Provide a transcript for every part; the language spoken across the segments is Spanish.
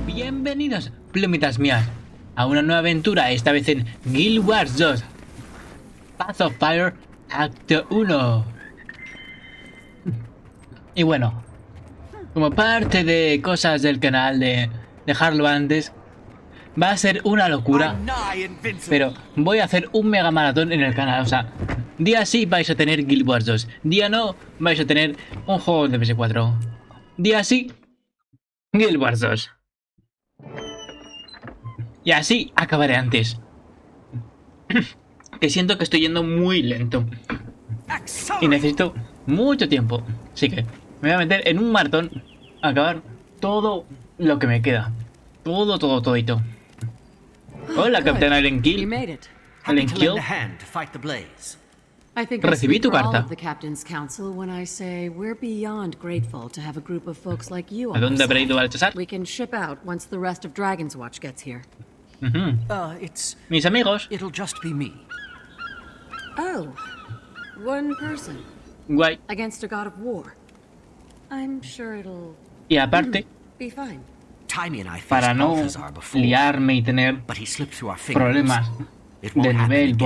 Bienvenidos, plumitas mías, a una nueva aventura, esta vez en Guild Wars 2 Path of Fire Acto 1. Y bueno, como parte de cosas del canal de dejarlo antes, va a ser una locura, pero voy a hacer un mega maratón en el canal. O sea, día sí vais a tener Guild Wars 2, día no vais a tener un juego de PS4. Día sí, Guild Wars 2. Y así acabaré antes. Que siento que estoy yendo muy lento y necesito mucho tiempo. Así que me voy a meter en un maratón a acabar todo lo que me queda. Todito. Hola, Capitán Allen Kill. Recibí tu carta. ¿A dónde habrá ido Baltasar? Mis amigos. Oh, one person. Guay. Against a god of war. I'm sure it'll Y aparte, be fine. para no liarme y tener problemas de nivel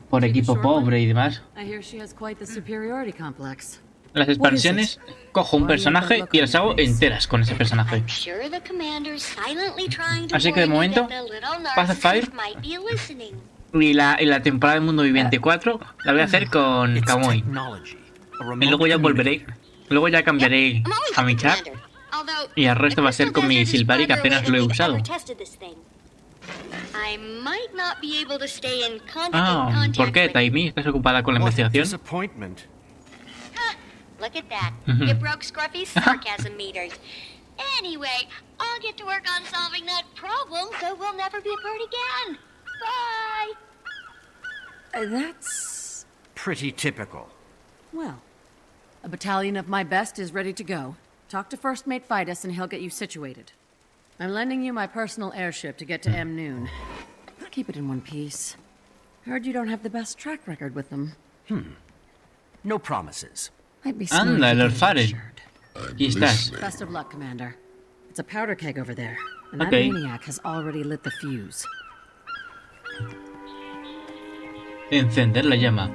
por equipo pobre y demás, I hear she has quite the superiority complex. las expansiones, cojo un personaje y las hago enteras con ese personaje. Así que de momento, Path of Fire y la temporada de Mundo Viviente 4 la voy a hacer con Kamui. Y luego ya volveré, luego ya cambiaré a mi chat y el resto va a ser con mi Silvari, que apenas lo he usado. Ah, ¿por qué, Taimi? ¿Estás ocupada con la investigación? Look at that. You broke Scruffy's sarcasm meters. Anyway, I'll get to work on solving that problem, so we'll never be apart again. Bye! That's pretty typical. Well, a battalion of my best is ready to go. Talk to First Mate Fidus and he'll get you situated. I'm lending you my personal airship to get to M. Noon. Keep it in one piece. Heard you don't have the best track record with them. No promises. Anda, el Orfaren. Aquí estás. Best of luck, Commander. It's a powder keg over there, and that Okay. maniac has already lit the fuse. Encender la llama.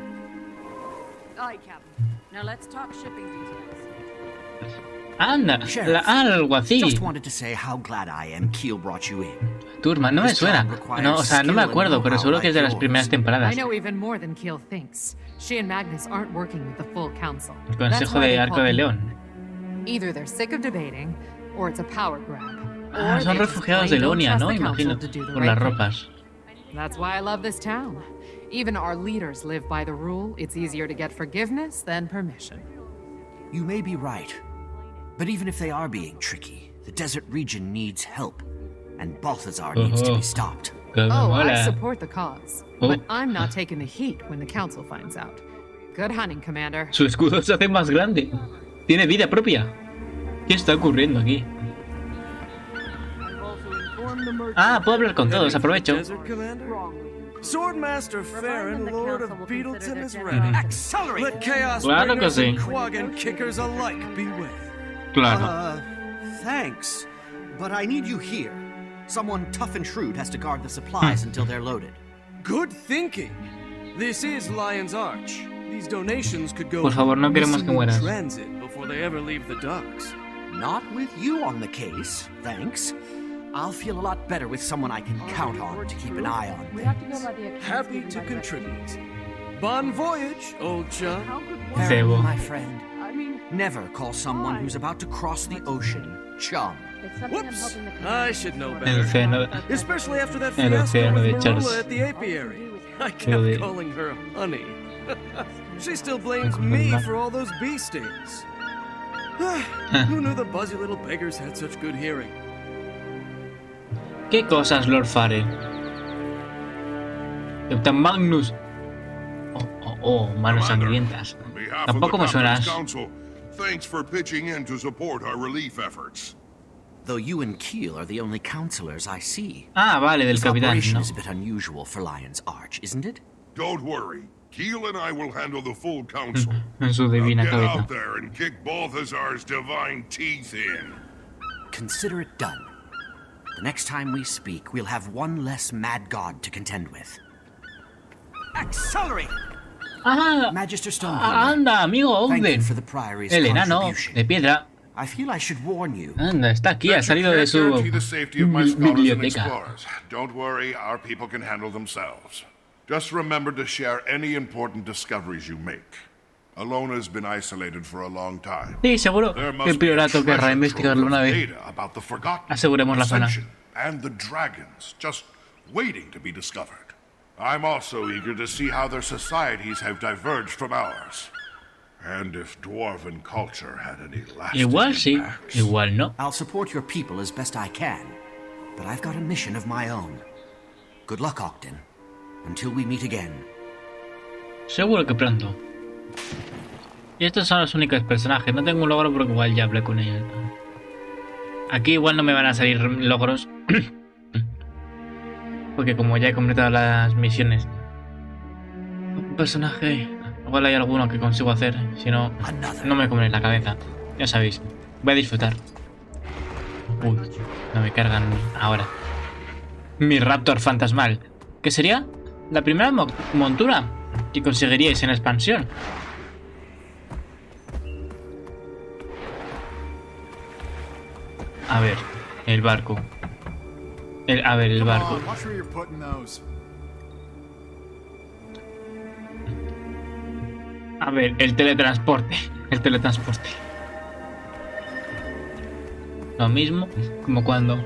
Aye, Captain. Now let's talk shipping details. Anda, algo así. Just wanted to say how glad I am Keel brought you in. Turma, no me suena. No, o sea, no me acuerdo, pero seguro que es de las primeras temporadas. I know even more than Keel thinks. She and Magnus aren't working with the full council. El Consejo de Arco de León. Either they're sick of debating, or it's a power grab. Ah, son refugiados de Elonia, ¿no? Imagino, por las ropas. That's why I love this town. Even our leaders live by the rule. It's easier to get forgiveness than permission. You may be right. But even if they are being tricky, the desert region needs help. And Balthazar needs to be stopped. Oh, I support the cause. But I'm not taking the heat when the council finds out. Good hunting, Commander. Su escudo se hace más grande. Tiene vida propia. ¿Qué está ocurriendo aquí? Ah, puedo hablar con todos, aprovecho. Swordmaster Farron, Lord of Beetleton, is ready. Accelerate! Let chaos Claro que bringers sí. and Quaggan kickers alike beware. Claro. Thanks. But I need you here. Someone tough and shrewd has to guard the supplies until they're loaded. Good thinking. This is Lion's Arch. These donations could go Por favor, no queremos que missing in mueras. transit before they ever leave the docks. Not with you on the case, thanks. I'll feel a lot better with someone I can count on to keep an eye on things. Happy to contribute. Bon voyage, old chum. Cebo. My friend, never call someone who's about to cross the ocean chum. Whoops! I should know El better. océano. Especially after that El fiasco océano de with Charles. Marula at the apiary. I Lo de- kept calling her honey. She still blames me for all those bee stings. Who knew the buzzy little beggars had such good hearing? ¿Qué cosas, Lord Farren? Capitán Magnus. Oh, manos sangrientas. On behalf of Tampoco me the suenas. Captain's Council, thanks for pitching in to support our relief efforts. Though you and Keel are the only counselors I see. Ah, vale, del This capitán, operation ¿no? is a bit unusual for Lion's Arch, isn't it? Don't worry. Keel and I will handle the full council. En su Now divina get cabeza. out there and kick Balthazar's divine teeth in. Consider it done. The next time we speak, we'll have one less mad god to contend with. Accelerate! Ah, Magister Stoneholder, anda, amigo thank you Ogden. for the Priory's El enano contribution. de piedra. I feel I should warn you. Anda, está aquí, ha Bet you salido de can't su guarantee the safety of my scholars and biblioteca. explorers. Don't worry, our people can handle themselves. Just remember to share any important discoveries you make. Elona's been isolated for a long time. Sí, seguro There que must el be a priorato querrá treasure investigarlo trove una of vez. data about the forgotten, Aseguremos la zona. Ascension, and the dragons just waiting to be discovered. I'm also eager to see how their societies have diverged from ours. And if dwarven culture had any lasting Igual sí, impacts. igual no. I'll support your people as best I can, but I've got a mission of my own. Good luck, Ogden. Until we meet again. Seguro que pronto. Y estos son los únicos personajes. No tengo un logro porque igual ya hablé con ellos. Aquí igual no me van a salir logros. Porque como ya he completado las misiones. Un personaje... Igual hay alguno que consigo hacer. Si no, no me comen la cabeza. Ya sabéis. Voy a disfrutar. Uy, no me cargan ahora. Mi Raptor fantasmal. ¿Qué sería? La primera montura que conseguiríais en la expansión. A ver, el barco. A ver, el barco. A ver, el teletransporte. El teletransporte. Lo mismo como cuando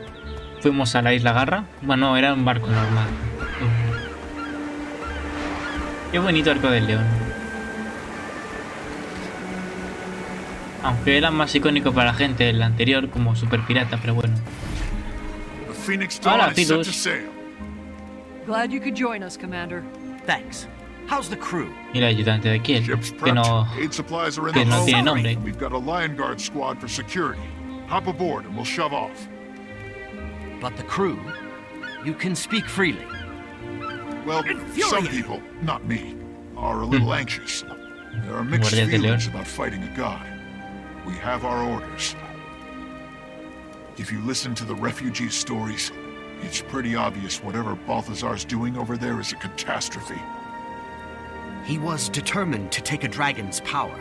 fuimos a la Isla Garra. Bueno, era un barco normal. Qué bonito Arco del León. Aunque era más icónico para la gente el anterior como super pirata, pero bueno. Hola, Fidus. Glad you could join us, Commander. Thanks. How's the crew? Y el ayudante de Kiel, Ship's que no, prepped. Aid supplies are in que the no hull. tiene nombre. We've got a Lion Guard squad for security. Hop aboard and we'll shove off. But the crew? You can speak freely. Well, some people, not me, are a little anxious. There are mixed Guardias de feelings León. about fighting a god. We have our orders. If you listen to the refugee stories, it's pretty obvious whatever Balthazar's doing over there is a catastrophe. He was determined to take a dragon's power.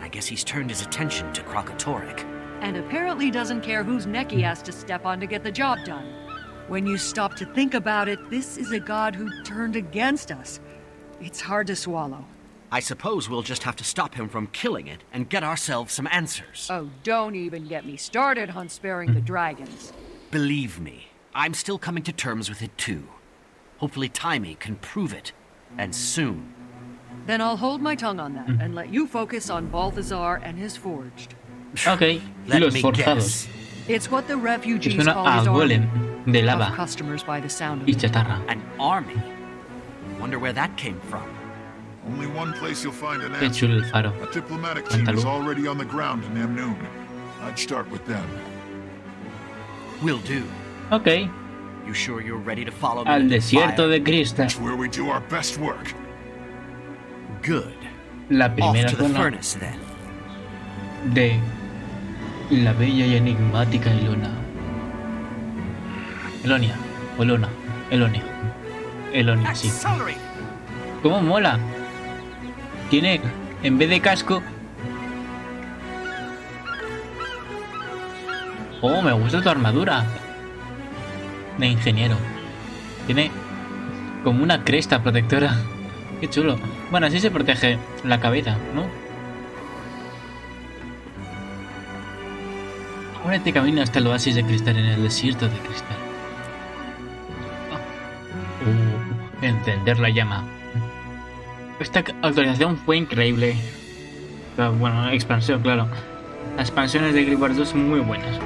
I guess he's turned his attention to Krokatoric. And apparently doesn't care whose neck he has to step on to get the job done. When you stop to think about it, this is a god who turned against us. It's hard to swallow. I suppose we'll just have to stop him from killing it and get ourselves some answers. Oh, don't even get me started on sparing the dragons. Believe me, I'm still coming to terms with it too. Hopefully Timey can prove it, and soon. Then I'll hold my tongue on that and let you focus on Balthazar and his forged. Ok, Let los me forjados. guess. It's what the Que refugees suena call a his army. golem de Tough lava customers by the sound of y it. chatarra. An army? Wonder where that came from. Only one place you'll find an Qué answer. chulo el faro. A diplomatic team is Cuéntalo. already on the ground in Amnoon. I'd start with them. Will do. Ok, You sure you're ready to follow me? al into desierto fire? de Cristal. It's where we do our best work. Good. La Off primera to the zona furnace then. de la bella y enigmática Elona. Elonia, o Elona, Elonia. Elonia, sí. Accelerate! ¿Cómo mola? Tiene, en vez de casco... Oh, me gusta tu armadura. De ingeniero. Tiene como una cresta protectora. Qué chulo. Bueno, así se protege la cabeza, ¿no? Ahora este camino hasta el oasis de cristal en el desierto de cristal. Encender la llama. Esta actualización fue increíble. Pero, bueno, expansión, claro. Las expansiones de Grimoire 2 son muy buenas.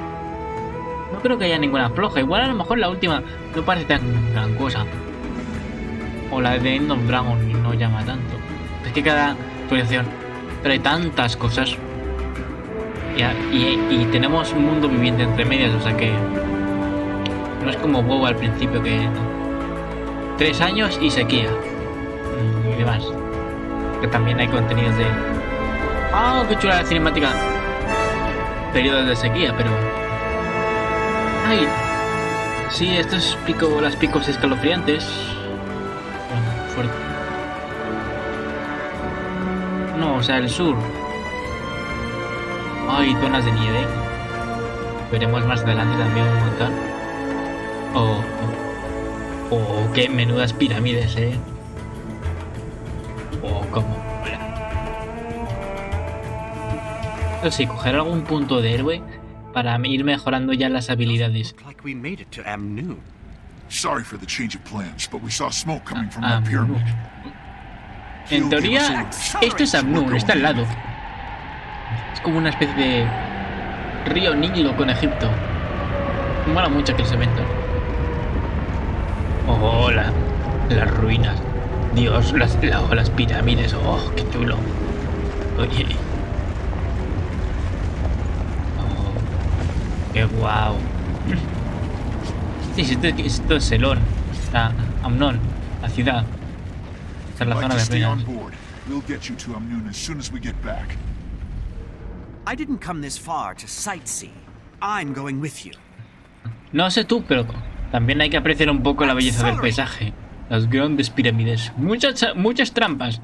No creo que haya ninguna floja. Igual a lo mejor la última no parece tan gran cosa. O la de End of Dragon no llama tanto. Es que cada actualización trae tantas cosas. Y tenemos un mundo viviente entre medias, o sea que no es como WoW al principio que 3 años y sequía y demás. Que también hay contenidos de qué chula la cinemática, periodos de sequía, pero ay, sí, estos las picos escalofriantes. Fuerte. No, o sea, el sur. Hay zonas de nieve. Veremos más adelante también un montón. Qué menudas pirámides, cómo. Eso sí, coger algún punto de héroe para ir mejorando ya las habilidades. En teoría, esto es Amnun, está al lado. Es como una especie de río Nilo con Egipto. Me mola mucho aquellos eventos. Las ruinas. Dios, las pirámides. Oh, qué chulo. Oye. Qué guau. Sí, esto es Elon. Está Amnon, la ciudad. Esta es la zona de ruinas. I didn't come this far to sightsee. I'm going with you. No sé tú, pero también hay que apreciar un poco la belleza del paisaje. Las grandes pirámides. Muchas trampas.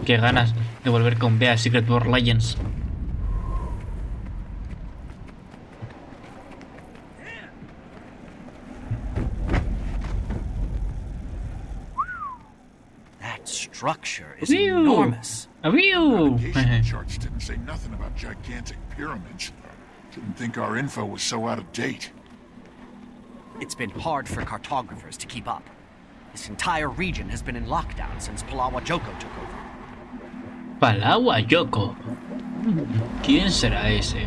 Qué ganas de volver con Bea Secret World Legends. That structure is enormous. Navigation charts didn't say nothing about gigantic pyramids. Didn't think our info was so out of date. It's been hard for cartographers to keep up. This entire region has been in lockdown since Palawa Joko took over. Palawa Joko. ¿Quién será ese?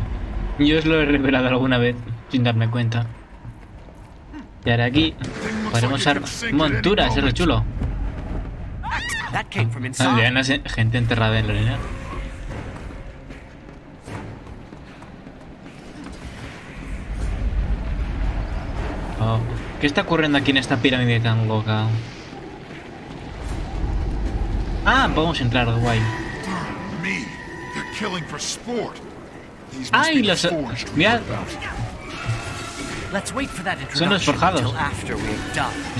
Yo os lo he revelado alguna vez sin darme cuenta. Y ahora aquí podremos usar monturas, es re chulo. Aldeanas, gente enterrada en la arena. ¿Qué está ocurriendo aquí en esta pirámide tan loca? Podemos entrar, guay. ¡Ay, los... mirad! Son los forjados.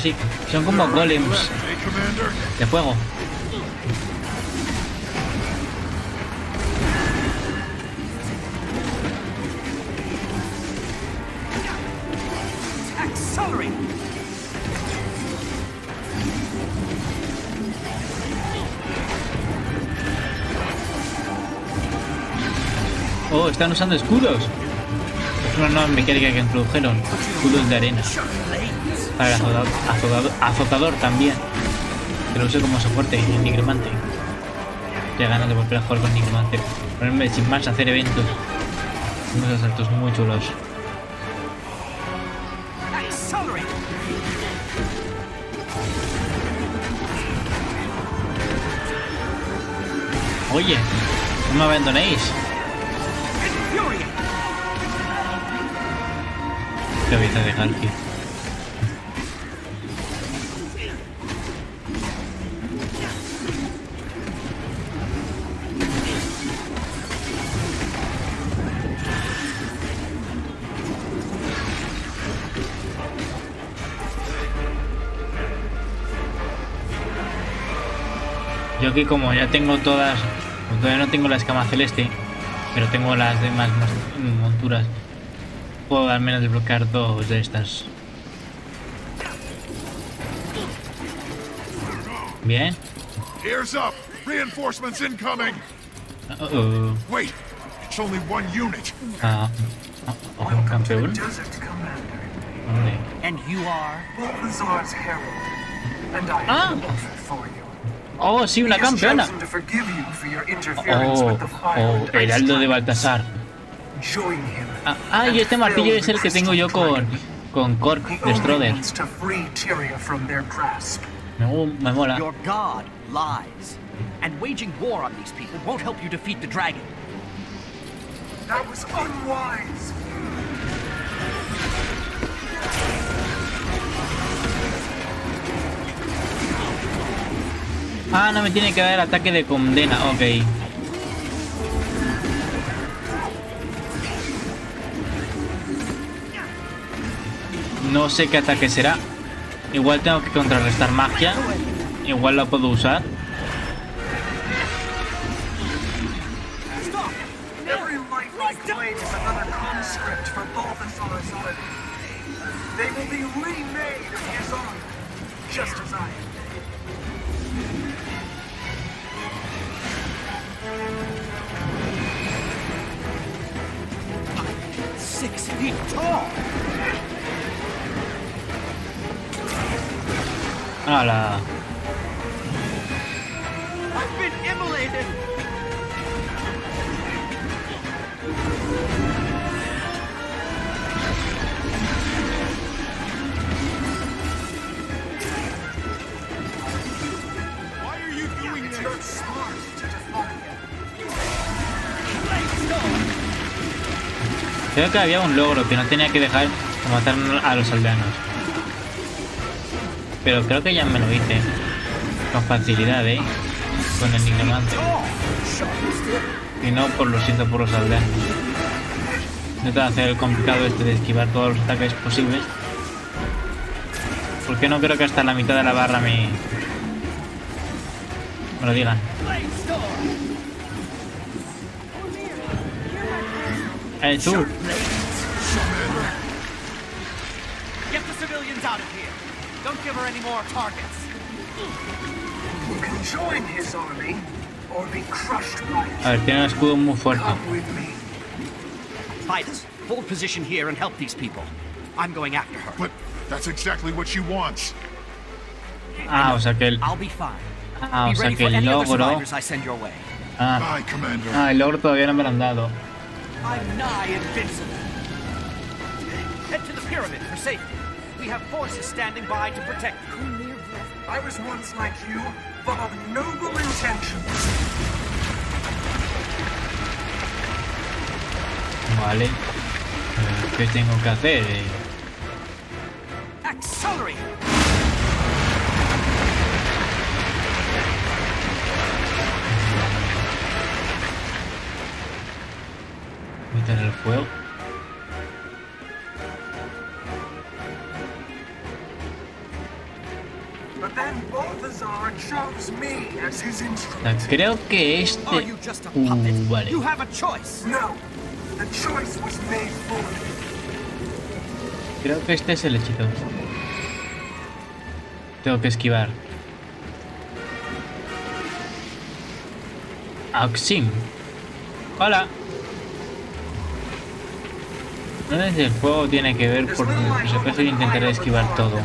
Sí, son como golems de fuego. Están usando escudos. Es una nueva mecánica que introdujeron. Escudos de arena. Para el azotador también. Que lo use como soporte en nigromante. Qué ganas de volver a jugar con nigromante. Ponerme sin más a hacer eventos. Unos asaltos muy chulos. Oye, no me abandonéis. Cabeza de Halki. Yo aquí como ya tengo todas, todavía no tengo la escama celeste, pero tengo las demás monturas. Puedo al menos desbloquear 2 de estas. Bien. Ears up. Reinforcements incoming. Wait, it's only one unit. Un campeón. And you are Balthazar's herald, and I have an offer for you. Sí, una campeona. Heraldo de Baltasar. Y este martillo es el que tengo yo con Cork de Stroder. Me mola. Your god lies, and waging war on these people won't help you defeat the dragon. That was unwise. Ah, no me tiene que dar el ataque de condena. Ok. No sé qué ataque será. Igual tengo que contrarrestar magia. Igual la puedo usar. Every life I claim is another conscript for Balthasar's army. They will be remade in his honor, just as I am. 6 feet tall. ¡Hala! I've been immolated. Why are you doing It's this? not smart to defy him. Creo que había un logro que no tenía que dejar de matar a los aldeanos. Pero creo que ya me lo hice. Con facilidad, con el nigromante. Y no por lo siento por los aldeanos. Intento hacer el complicado este de esquivar todos los ataques posibles. Porque no creo que hasta la mitad de la barra me lo digan. Tú. Get the civilians out of here. Don't give her any more targets. You can join his army or be crushed by it. A ver, tiene un escudo muy fuerte. Come with me. Titus, hold position here and help these people. I'm going after her. But that's exactly what she wants. Ah, o sea que el... I'll be fine. Ah, o Be sea ready que for el any other logro... survivors I send your way. Ah, Aye, Commander. el logro todavía no me lo han dado. I'm nigh invincible. Head to the pyramid for safety. We have forces standing by to protect you. I was once like you, full of noble intentions. Vale. ¿Qué tengo que hacer? Accelerate! Meter el fuego. But then Balthasar chose me as his instrument. Creo que este... Are you just a puppet? Vale. You have a choice. No, the choice was made for me. Creo que este es el hechizo. Tengo que esquivar. Auxim. Hola. No desde el fuego tiene que ver porque si acaso yo intentaré esquivar todo.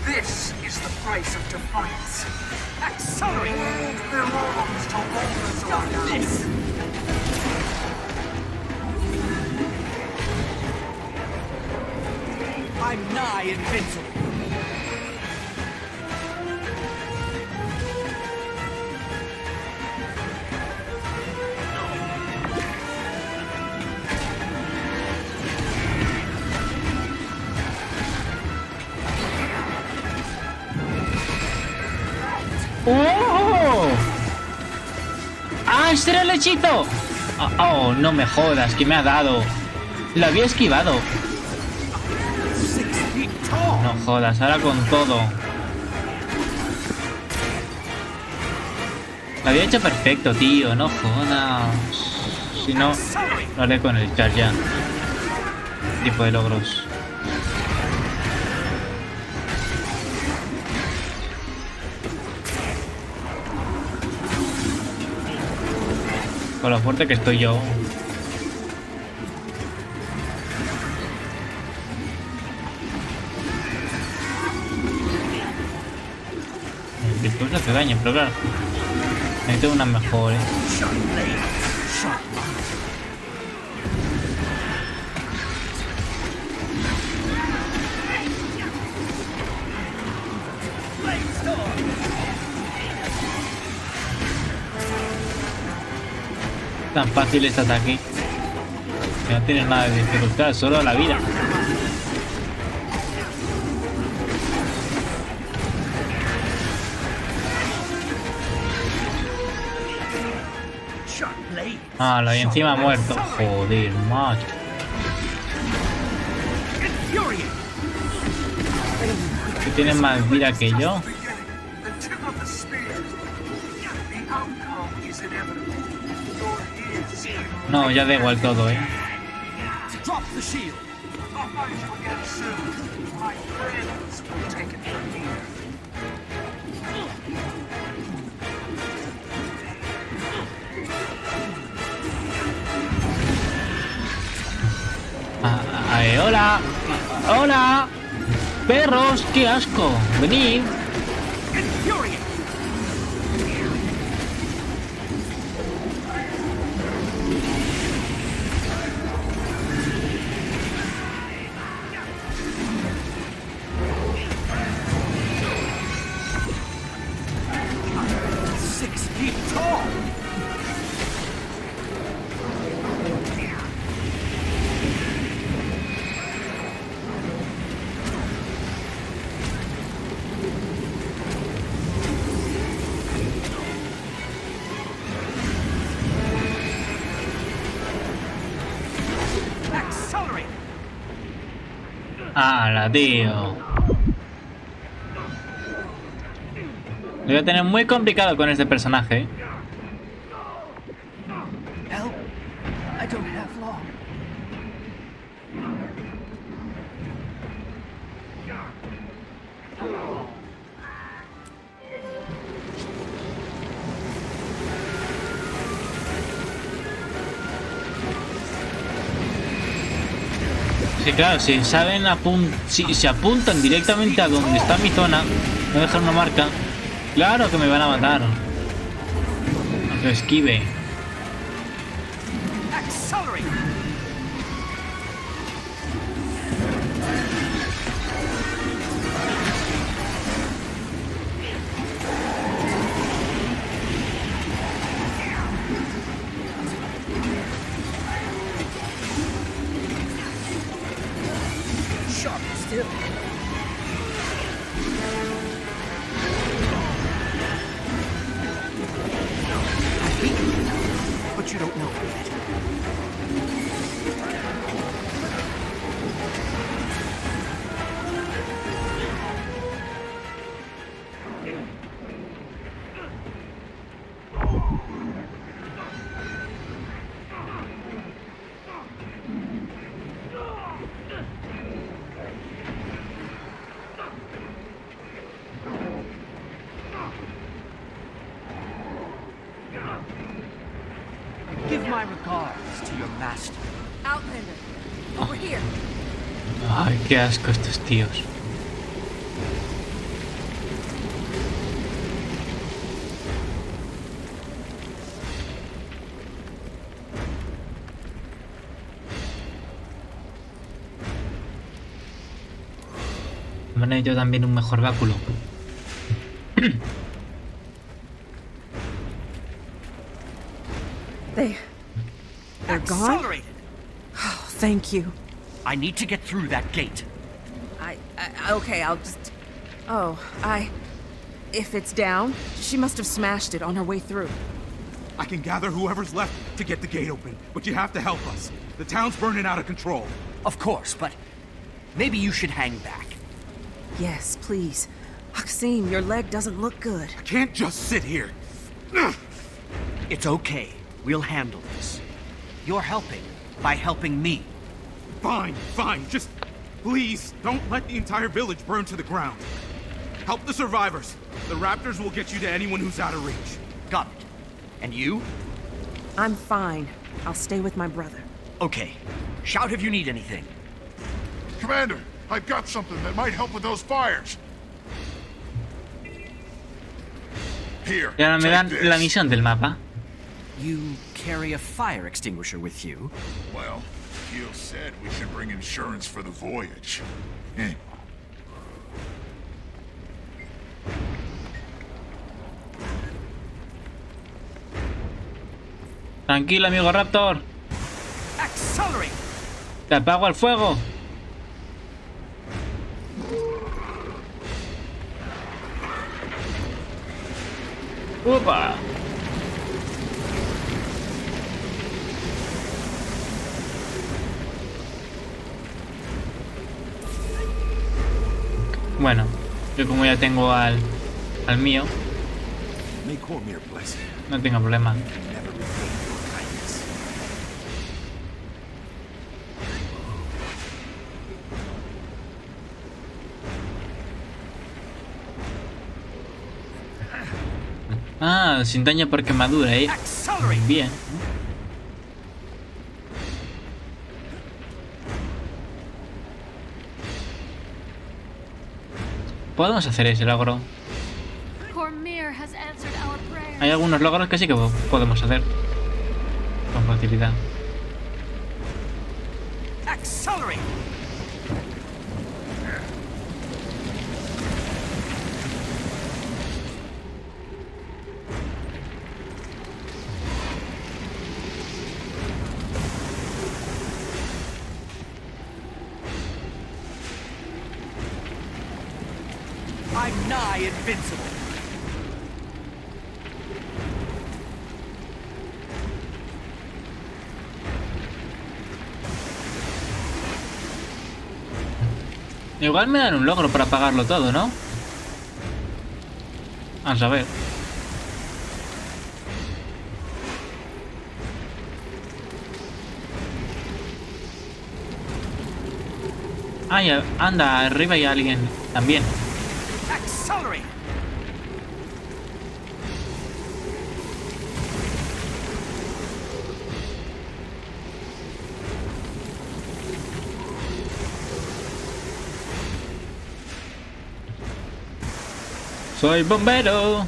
This is the price of defiance. Accelerate! It belongs to Balthasar. This! I'm nigh invincible. ¡Oh! ¡Ah, ese era el hechizo! Oh, no me jodas, que me ha dado. Lo había esquivado. No jodas, ahora con todo. Lo había hecho perfecto, tío, no jodas. Si no, lo haré con el char ya. Tipo de logros. Con lo fuerte que estoy yo. Después no hace daño, pero claro. Necesito una mejor, Tan fácil este ataque. Que no tienes nada de dificultad, solo la vida. Ah, y encima ha muerto. Joder, macho. ¿Tú tienes más vida que yo? No, ya da igual todo, ¿eh? ¡Hola! ¡Hola! ¡Perros! ¡Qué asco! ¡Venid! ¡Hala, tío! Lo voy a tener muy complicado con este personaje, ¿eh? Sí, claro, si saben si se apuntan directamente a donde está mi zona, no dejar una marca, claro que me van a matar. Aunque esquive. Give my regards to your master. Outlander, over here. Ay, qué asco estos tíos. Me han hecho también un mejor báculo. They're gone? Oh, thank you. I need to get through that gate. Okay, I'll just... Oh, if it's down, she must have smashed it on her way through. I can gather whoever's left to get the gate open, but you have to help us. The town's burning out of control. Of course, but maybe you should hang back. Yes, please. Maxime, your leg doesn't look good. I can't just sit here. It's okay. We'll handle this. You're helping by helping me. Fine. Just please don't let the entire village burn to the ground. Help the survivors. The raptors will get you to anyone who's out of reach. Got it. And you? I'm fine. I'll stay with my brother. Okay. Shout if you need anything. Commander, I've got something that might help with those fires. Here, Y ahora me dan take la this. misión del mapa. You carry a fire extinguisher with you? Well, Keel said we should bring insurance for the voyage. Tranquilo, amigo Raptor. Te apago el fuego. ¡Upa! Bueno, yo como ya tengo al mío, no tengo problema. Ah, sin daño por quemadura, bien. Podemos hacer ese logro. Hay algunos logros que sí que podemos hacer con facilidad. I'm nigh invincible. Igual me dan un logro para pagarlo todo, ¿no? A saber. Ah, ya, anda, arriba hay alguien también. Soy bombero.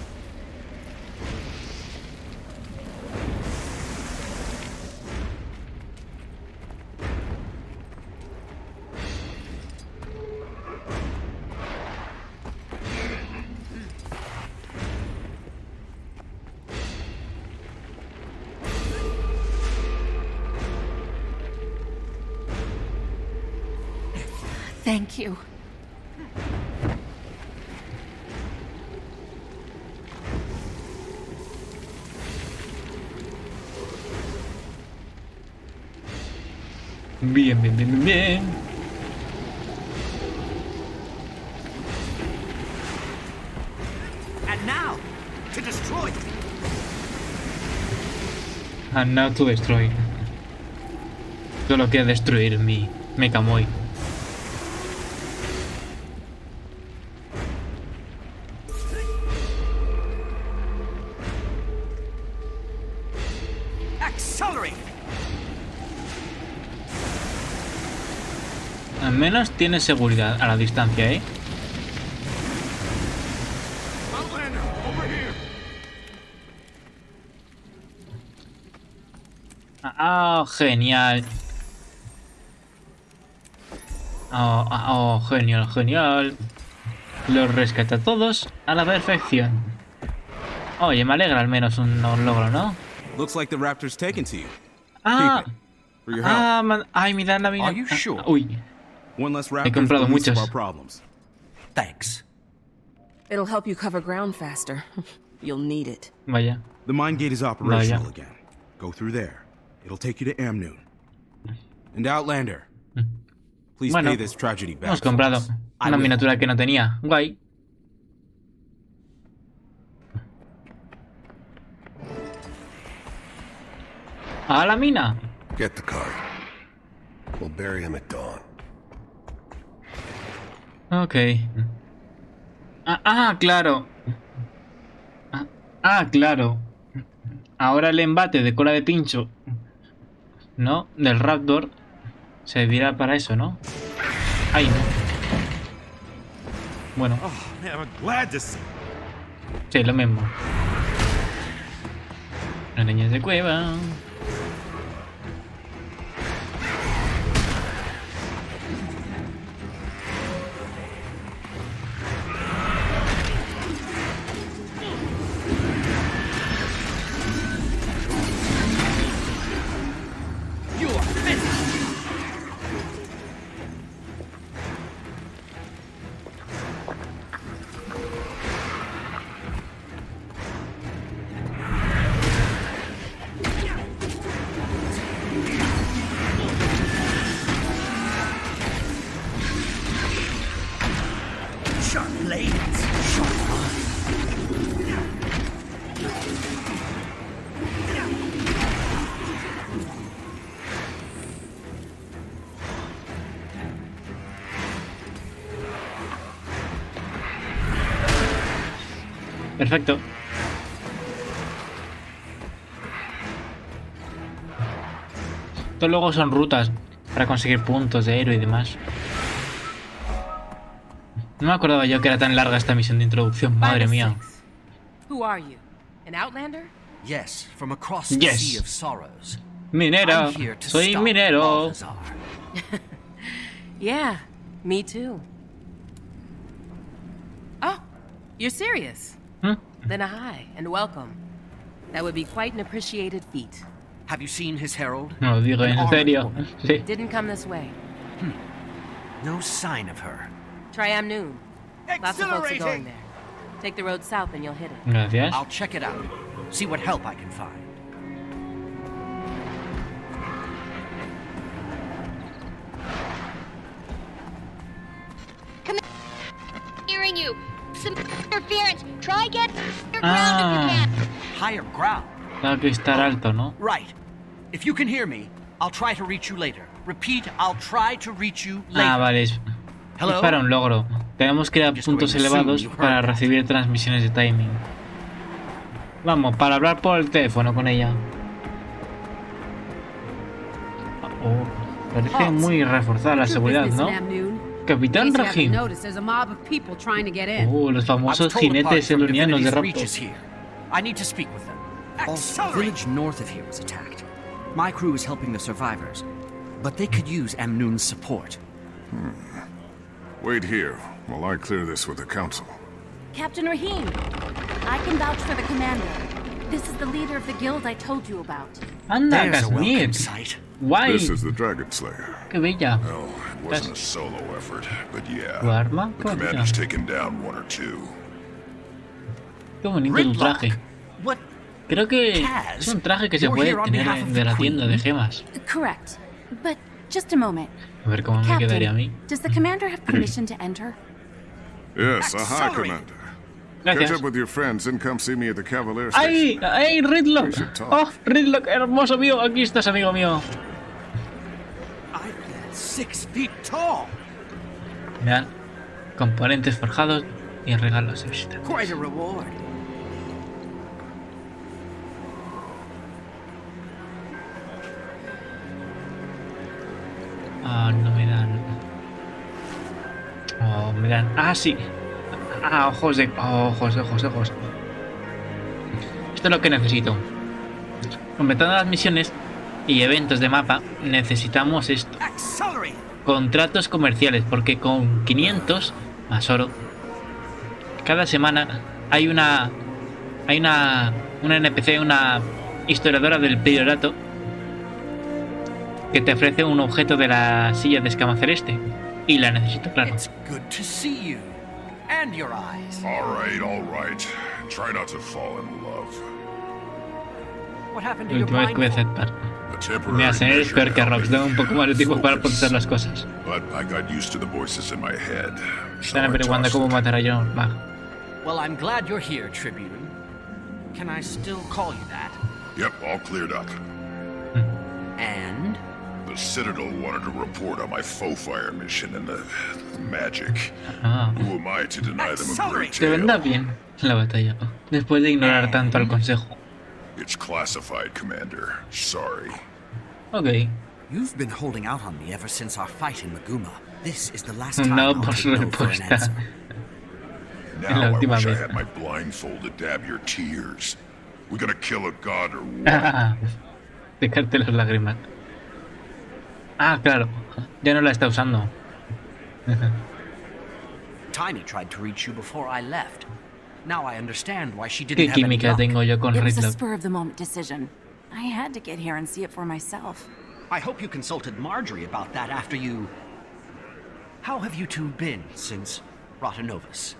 Thank you. Bien, bien, bien, bien, bien. And now, to destroy. And now to destroy. Solo queda destruir mi Mecamoy. Al menos tiene seguridad a la distancia, ¿eh? Ah, genial. Genial, genial. Los rescata a todos a la perfección. Oye, me alegra al menos un logro, ¿no? Looks like the raptor's taken to you. Ah, For your help. ay, me dan la vida. Are you sure? Uy, One less he raptor comprado for the least of muchos. our problems. Thanks. It'll help you cover ground faster. You'll need it. Vaya. The mine gate is operational Vaya. again. Go through there. It'll take you to Amnoon. And Outlander, please Bueno, pay this tragedy back. hemos for comprado us. una miniatura que no tenía. Guay. A la mina. Get the cart. We'll bury him at dawn. Ok. Claro. Claro. Ahora el embate de cola de pincho, ¿no? Del Raptor servirá para eso, ¿no? Ay, no. Bueno. Sí, lo mismo. Arañas de cueva. Radiance. Perfecto. Esto luego son rutas para conseguir puntos de héroe y demás. No me acordaba yo que era tan larga esta misión de introducción, madre mía. Who are you? An outlander? Yes, from across the Sea of Sorrows. Minero, I'm here to soy stop minero. Balthazar. Yeah, me too. Oh, you're serious? Then hi, and welcome. That would be quite an appreciated feat. Have you seen his herald? No, digo, An en armed serio. woman. Sí. Didn't come this way. No sign of her. Try Amnoon. Lots of folks are going there. Take the road south and you'll hit it. Gracias. I'll check it out. See what help I can find. Hearing you. Some interference. Try get higher ground if you can. Higher ground? Tengo que estar alto, ¿no? Right. If you can hear me, I'll try to reach you later. Repeat, I'll try to reach you later. Ah, vale. Es para un logro. Tenemos que ir a puntos elevados para recibir transmisiones de timing. Vamos, para hablar por el teléfono con ella. Oh, parece muy reforzada la seguridad, ¿no? Capitán Rahim. Los famosos jinetes elonianos de Rastro. I need to speak with them. Also, the village north of here was attacked. My crew is helping the survivors, but they could use Amnoon's support. Wait here while I clear this with the council. Captain Rahim, I can vouch for the commander. This is the leader of the guild I told you about. Anda, Kashmir. Guay. This is the Dragon Slayer. Qué bella. Well, it wasn't a solo effort, but yeah. ¿Tu arma? The commander's taken down one or two. Qué bonito tu traje. Creo que es un traje que se puede tener de la tienda de gemas. Correct. But just a moment. A ver cómo me quedaría a mí. Does the commander have permission to enter? Yes, aha, Commander. Gracias. Catch up with your friends and come see me at the Cavalier ¡Ay! Station. ¡Ay, Ridlock! ¡Oh, Ridlock, hermoso mío! Aquí estás, amigo mío. 6 feet tall. Vean, componentes forjados y regalos de visita. Quite a reward. Ah, no me dan. Oh, me dan. Ah, sí. Ah, ojos de. Oh, ojos. Esto es lo que necesito. Completando las misiones y eventos de mapa, necesitamos esto. Contratos comerciales, porque con 500 más oro, cada semana hay una NPC, una historiadora del priorato, que te ofrece un objeto de la silla de escama celeste. Y la necesito, claro. All right. Try not to fall in love. La última vez que voy a aceptar. Me va a ser peor que Rox. Tengo un poco más de tiempo para procesar las cosas. Están averiguando cómo matar a John. Va. Well, I'm glad you're here, Tribune. Can I still call you that? Yep, all cleared up. And? The Citadel wanted to report on my faux fire mission and the magic. Who am I to deny them a great Te tale? vendrá bien la batalla, después de ignorar tanto al consejo. It's classified, Commander. Sorry. Ok. You've been holding out on me ever since our fight in Maguma. This is the last time No, I'll por take no for an respuesta. answer. Now I última wish I vez. had my blindfold to dab your tears. We gonna kill a god or what? Secarte las lágrimas. Ah, claro. Ya no la está usando. Tiny tried to reach you before I left. Now I understand why she ¿Qué didn't have any química luck. tengo yo con It was a Ridlock? spur-of-the-moment decision. I had to get here and see it for myself. I hope you consulted Marjorie about that after you... How have you two been since Rotanovus?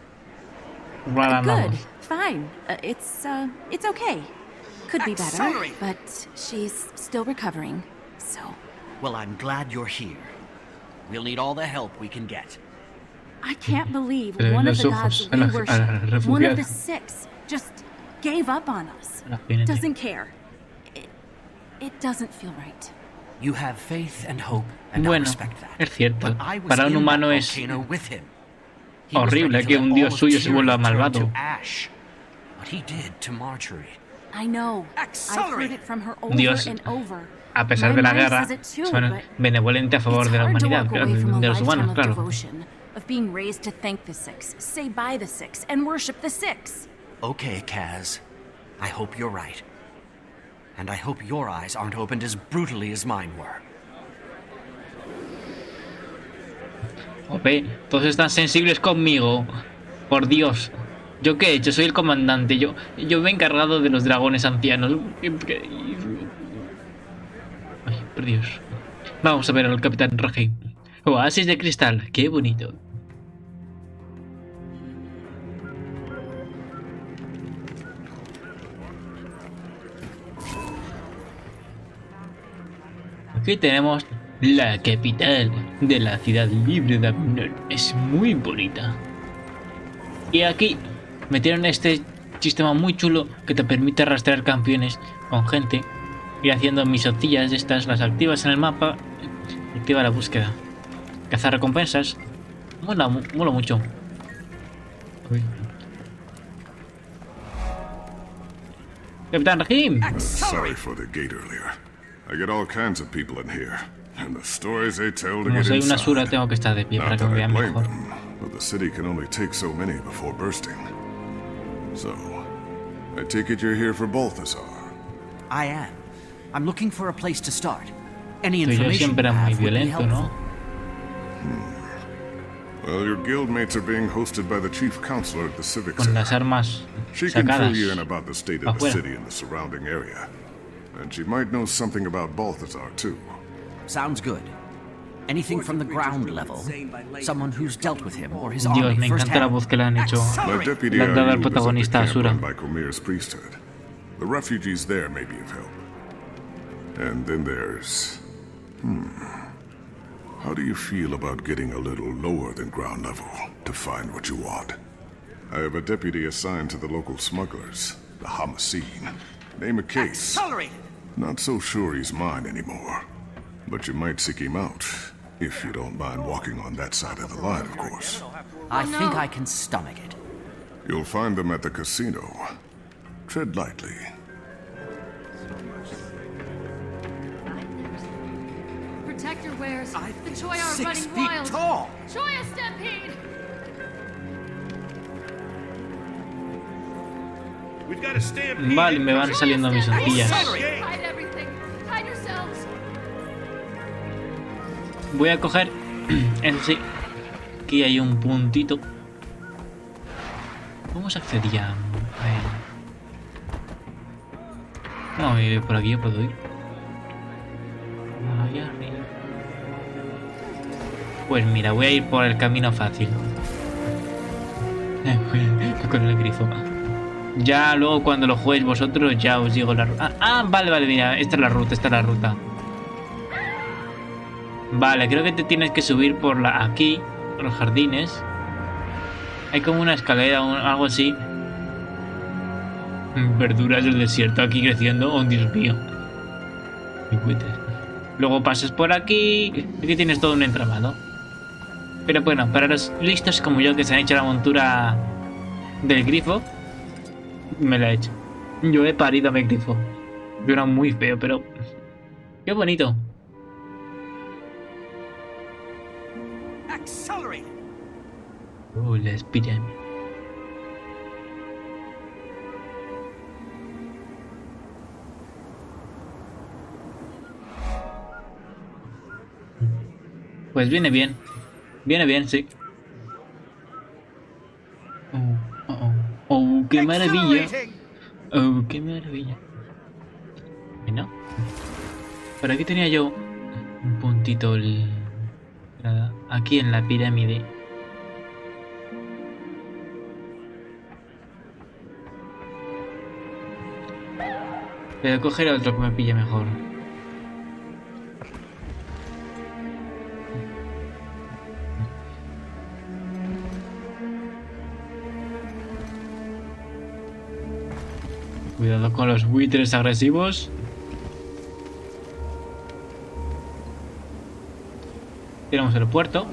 Good. Fine. It's okay. Could be better, Accelerate. but she's still recovering, so... Well, I'm glad you're here. We'll need all the help we can get. I can't believe Pero one of los the ojos gods we a la worship, one of refugiada. the six, just gave up on us. La gente. Doesn't care. It doesn't feel right. You have faith and hope, and I Bueno, respect that. es cierto. But I was Para un in humano that es volcano with him. He was horrible ready to que let un all dios of suyo se vuelva Tyria turn malvado. to ash. What he did to Marjorie. I know. I've heard it from her over Dios, and over. a pesar My de la mind guerra, says it too, son but benevolentes a favor it's de la hard to humanidad, walk away from a de los lifetime humanos, of claro. devotion, of being raised to thank the six, say bye the six, and worship the six. Okay, Kaz. I hope you're right. And I hope your eyes aren't opened as brutally as mine were. Ope, todos están sensibles conmigo. Por Dios. ¿Yo qué he hecho? Soy el comandante. Yo me he encargado de los dragones ancianos. Ay, por Dios. Vamos a ver al capitán Raheem. Oasis de cristal. Qué bonito. Aquí tenemos la capital de la ciudad libre de Amnor. Es muy bonita. Y aquí metieron este sistema muy chulo que te permite rastrear campeones con gente. Y haciendo misotillas de estas, las activas en el mapa. Activa la búsqueda. Cazar recompensas. Mola mucho. Uy. Capitán Rahim. Sorry for the gate earlier. I get all kinds of people in here, and the stories they tell to Como get soy una inside. sura, tengo que estar de pie para Not que me that I vean blame mejor. them, but the city can only take so many before bursting. So, I take it you're here for Balthazar. I am. I'm looking for a place to start. Any Tú y yo information siempre you era muy have would be violento, helpful. ¿no? Well, your guildmates are being hosted by the chief counselor at the Civic Con las Center. armas She can sacadas. fill you in about the state of the afuera. city and the surrounding area. And she might know something about Balthazar, too. Sounds good. Anything from the ground level. Someone who's dealt with him or his Dios, army me encanta la firsthand. voz que le han hecho. My deputy Le han dado al Ayub is at the protagonista camp Asura. run by Comir's priesthood. The refugees there may be of help. And then there's... How do you feel about getting a little lower than ground level to find what you want? I have a deputy assigned to the local smugglers, the Homicene. Name a case. Accelerated! Not so sure he's mine anymore. But you might seek him out, if you don't mind walking on that side of the line, of course. I think I can stomach it. You'll find them at the casino. Tread lightly. Protect your wares. The Choi are 6 running feet wild. tall! Choya stampede! We've got a stampede. Vale, me van saliendo mis sencillas. Hide everything. Hide yourselves. Voy a coger. Eso sí. Aquí hay un puntito. ¿Cómo se accedía a él? No, por aquí yo puedo ir. Allá arriba. Pues mira, voy a ir por el camino fácil. Con el grifo. Ya luego cuando lo juguéis vosotros ya os digo la ruta. Vale, mira, esta es la ruta, Vale, creo que te tienes que subir por aquí, por los jardines. Hay como una escalera o algo así. Verduras del desierto aquí creciendo. Oh, Dios mío. Luego pasas por aquí. Aquí tienes todo un entramado. Pero bueno, para los listos como yo que se han hecho la montura del grifo, me la he hecho. Yo he parido a mi grifo. Yo era muy feo, pero qué bonito. Las pirámides. Pues viene bien. Viene bien, sí. Oh, qué maravilla. Oh, qué maravilla. ¿No? Por aquí tenía yo un puntito aquí en la pirámide. Pero coger otro que me pille mejor. Cuidado con los buitres agresivos. Tenemos el puerto.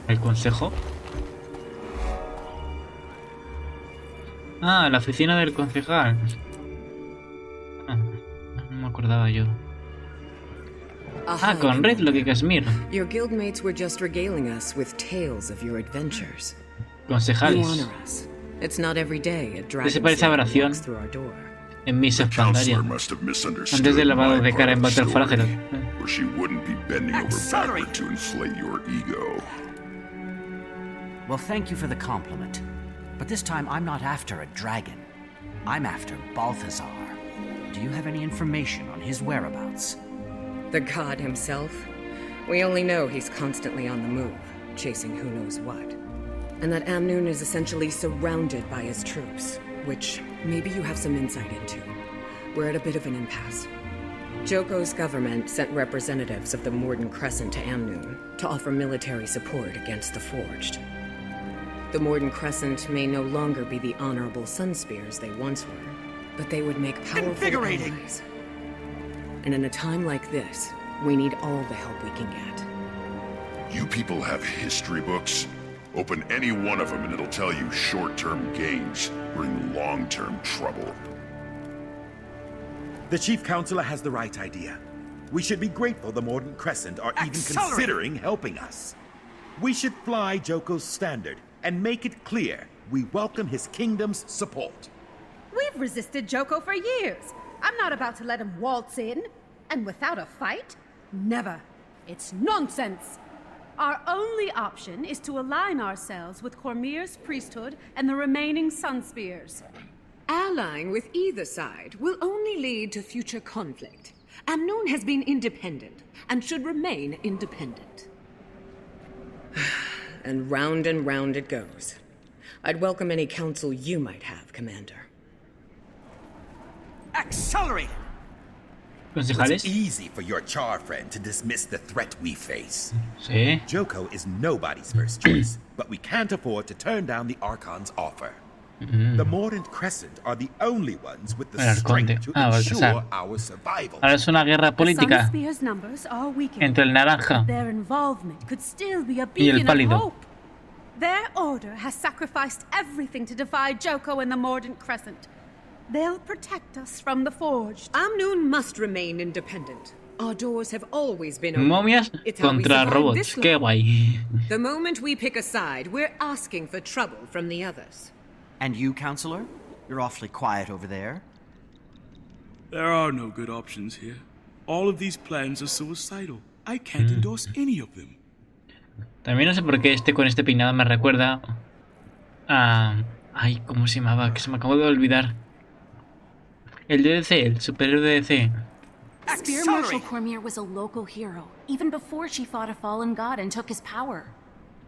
El consejo. Ah, la oficina del concejal. Ah, no me acordaba yo. Ah, con Red lo que Kashmir. Your guildmates were just regaling us with tales of your adventures. Concejales. It's not every day a dragon Se parece a oración en Misa Pandaria. Antes del lavado de cara en Battle for Azeroth. Or she wouldn't be bending over backward to inflate your ego. Well, thank you for the compliment. But this time I'm not after a dragon. I'm after Balthazar. Do you have any information on his whereabouts? The god himself? We only know he's constantly on the move, chasing who knows what. And that Amnoon is essentially surrounded by his troops, which maybe you have some insight into. We're at a bit of an impasse. Joko's government sent representatives of the Morden Crescent to Amnoon to offer military support against the Forged. The Morden Crescent may no longer be the honorable Sunspears they once were, but they would make powerful allies. And in a time like this, we need all the help we can get. You people have history books? Open any one of them and it'll tell you short-term gains bring long-term trouble. The Chief Counselor has the right idea. We should be grateful the Morden Crescent are even considering helping us. We should fly Joko's standard and make it clear we welcome his kingdom's support. We've resisted Joko for years. I'm not about to let him waltz in. And without a fight? Never. It's nonsense. Our only option is to align ourselves with Cormyr's priesthood and the remaining Sunspears. Allying with either side will only lead to future conflict. Amnoon has been independent and should remain independent. And round it goes. I'd welcome any counsel you might have, Commander. Accelerate! Concejales. It's easy for your Char friend to dismiss the threat we face. Sí. Joko is nobody's first choice, but we can't afford to turn down the Archon's offer. The Mordant Crescent are the only ones with the strength to ensure our survival. Ahora es una guerra política Sunspears' numbers are weakening. entre el naranja Their involvement could still be a y el beacon of pálido. hope. Their order has sacrificed everything to defy Joko and the Mordant Crescent. They'll protect us from the Forged. Amnoon must remain independent. Our doors have always been open. Momias contra robots. Qué guay. The moment we pick a side, we're asking for trouble from the others. And you, Counselor? You're awfully quiet over there. There are no good options here. All of these plans are suicidal. I can't endorse any of them. También no sé por qué con este peinado me recuerda a... Ay, ¿cómo se llamaba? Que se me acabó de olvidar. El DDC, el superhéroe de DC. Spear Marshal Cormyr was a local hero, even before she fought a fallen god and took his power.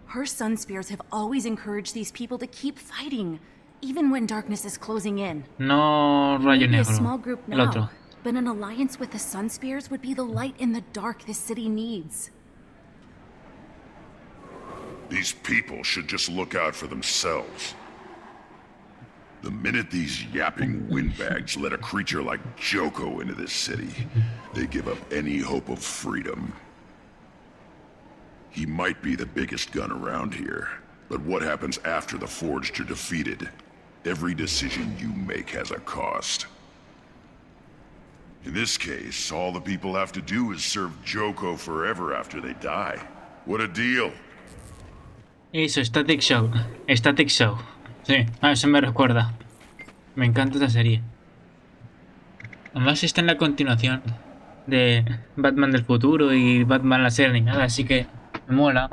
Her Sunspears have always encouraged these people to keep fighting, even when darkness is closing in. No, Rayo Maybe Negro. a small group El now, otro. but an alliance with the Sunspears would be the light in the dark this city needs. These people should just look out for themselves. The minute these yapping windbags let a creature like Joko into this city, they give up any hope of freedom. He might be the biggest gun around here, but what happens after the Forged are defeated? Every decision you make has a cost. In this case, all the people have to do is serve Joko forever after they die. What a deal! Eso, Static Show. Static Show. Sí, a eso me recuerda. Me encanta esta serie. Además está en la continuación de Batman del futuro y Batman la serie animada, así que me mola.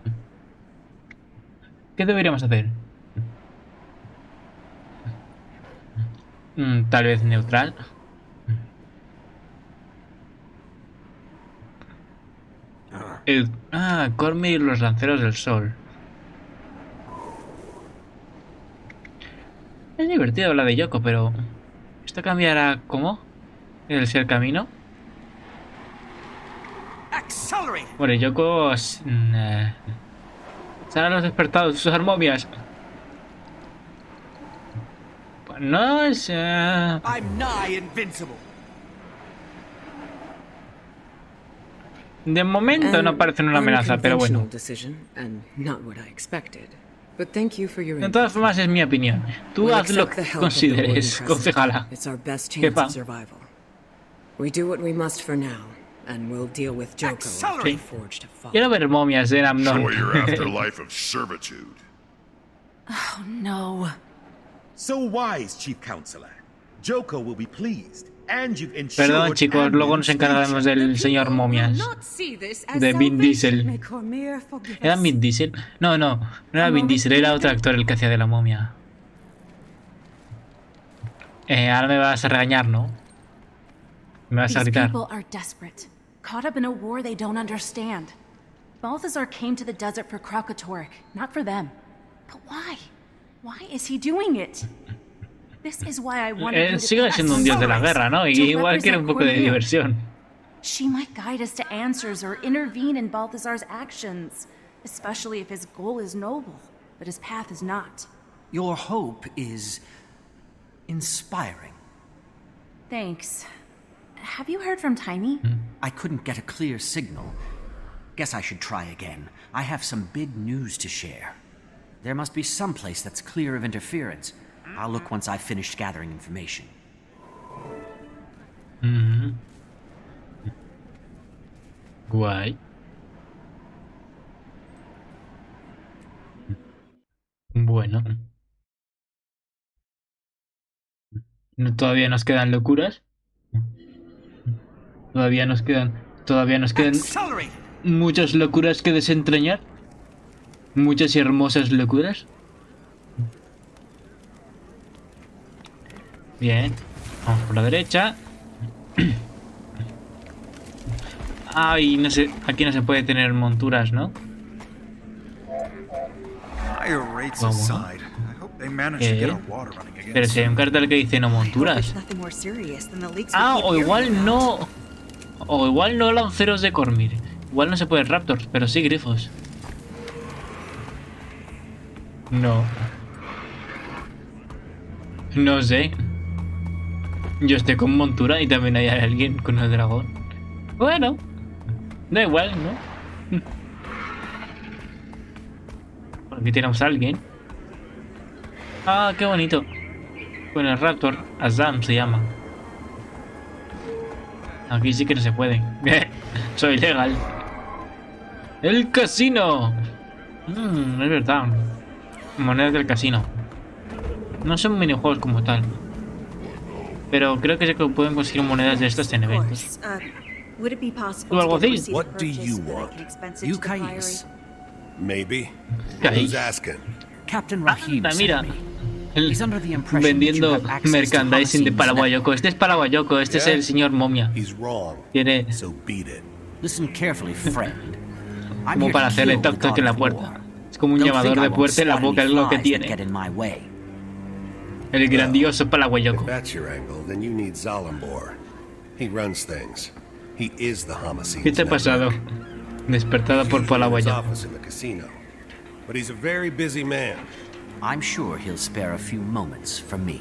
¿Qué deberíamos hacer? Tal vez neutral. Cormyr y los lanceros del sol. Es divertido la de Yoko, pero... ¿Esto cambiará cómo? ¿El camino? Bueno, Yoko... Serán los despertados, sus momias. no es... I'm nigh invincible. De momento no parece una amenaza, pero bueno. De todas formas es mi opinión. Tú haz lo que consideres, concejala. Jefa. Sí. Quiero ver momias de Amnon. Oh no. So wise, Chief Counselor. Joko will be pleased. Perdón, chicos, luego nos encargaremos del señor momias. De Vin Diesel. ¿Era Vin Diesel? No era Vin Diesel, era otro actor el que hacía de la momia. Ahora me vas a regañar, ¿no? Me vas a gritar. Caught up in a war they don't understand. Balthazar came to the desert for Kraukatorek, not for them. But why? Why is he doing it? This is why I wanted sigue siendo un dios de la guerra, ¿no? Y igual quiere un poco de diversión. She might guide us to answers or intervene in Balthazar's actions, especially if his goal is noble, but his path is not. Your hope is inspiring. Thanks. Have you heard from Tiny? I couldn't get a clear signal. Guess I should try again. I have some big news to share. There must be some place that's clear of interference. I'll look once I've finished gathering information. Guay. Bueno. Todavía nos quedan locuras. Todavía nos quedan muchas locuras que desentrañar. Muchas y hermosas locuras. Bien, vamos por la derecha. Ay, no sé, aquí no se puede tener monturas, ¿no? Vamos. Pero si hay un cartel que dice no monturas. Ah, o igual no. O igual no lanceros de Cormir. Igual no se puede raptors, pero sí grifos. No. No sé. Yo estoy con montura y también hay alguien con el dragón. Bueno, da igual, ¿no? Aquí tenemos a alguien. Ah, qué bonito. Con el raptor, Azam se llama. Aquí sí que no se puede. Soy legal. El casino. Es verdad. Monedas del casino. No son minijuegos como tal. Pero creo que se pueden conseguir monedas de estos en eventos. ¿Tú algo así? What do you want? You Kais. Maybe. Kais. Who's asking? Captain Rahim. Mira. Vendiendo merchandising de Paraguayoco. Este es Paraguayoco, este es el señor momia. Tiene como para hacerle toc toc en la puerta. Es como un llamador de puerta en la boca, es lo que tiene. El grandioso Paraguayoco. ¿Qué te ha pasado? Despertada por Paraguayoco. I'm sure he'll spare a few moments for me.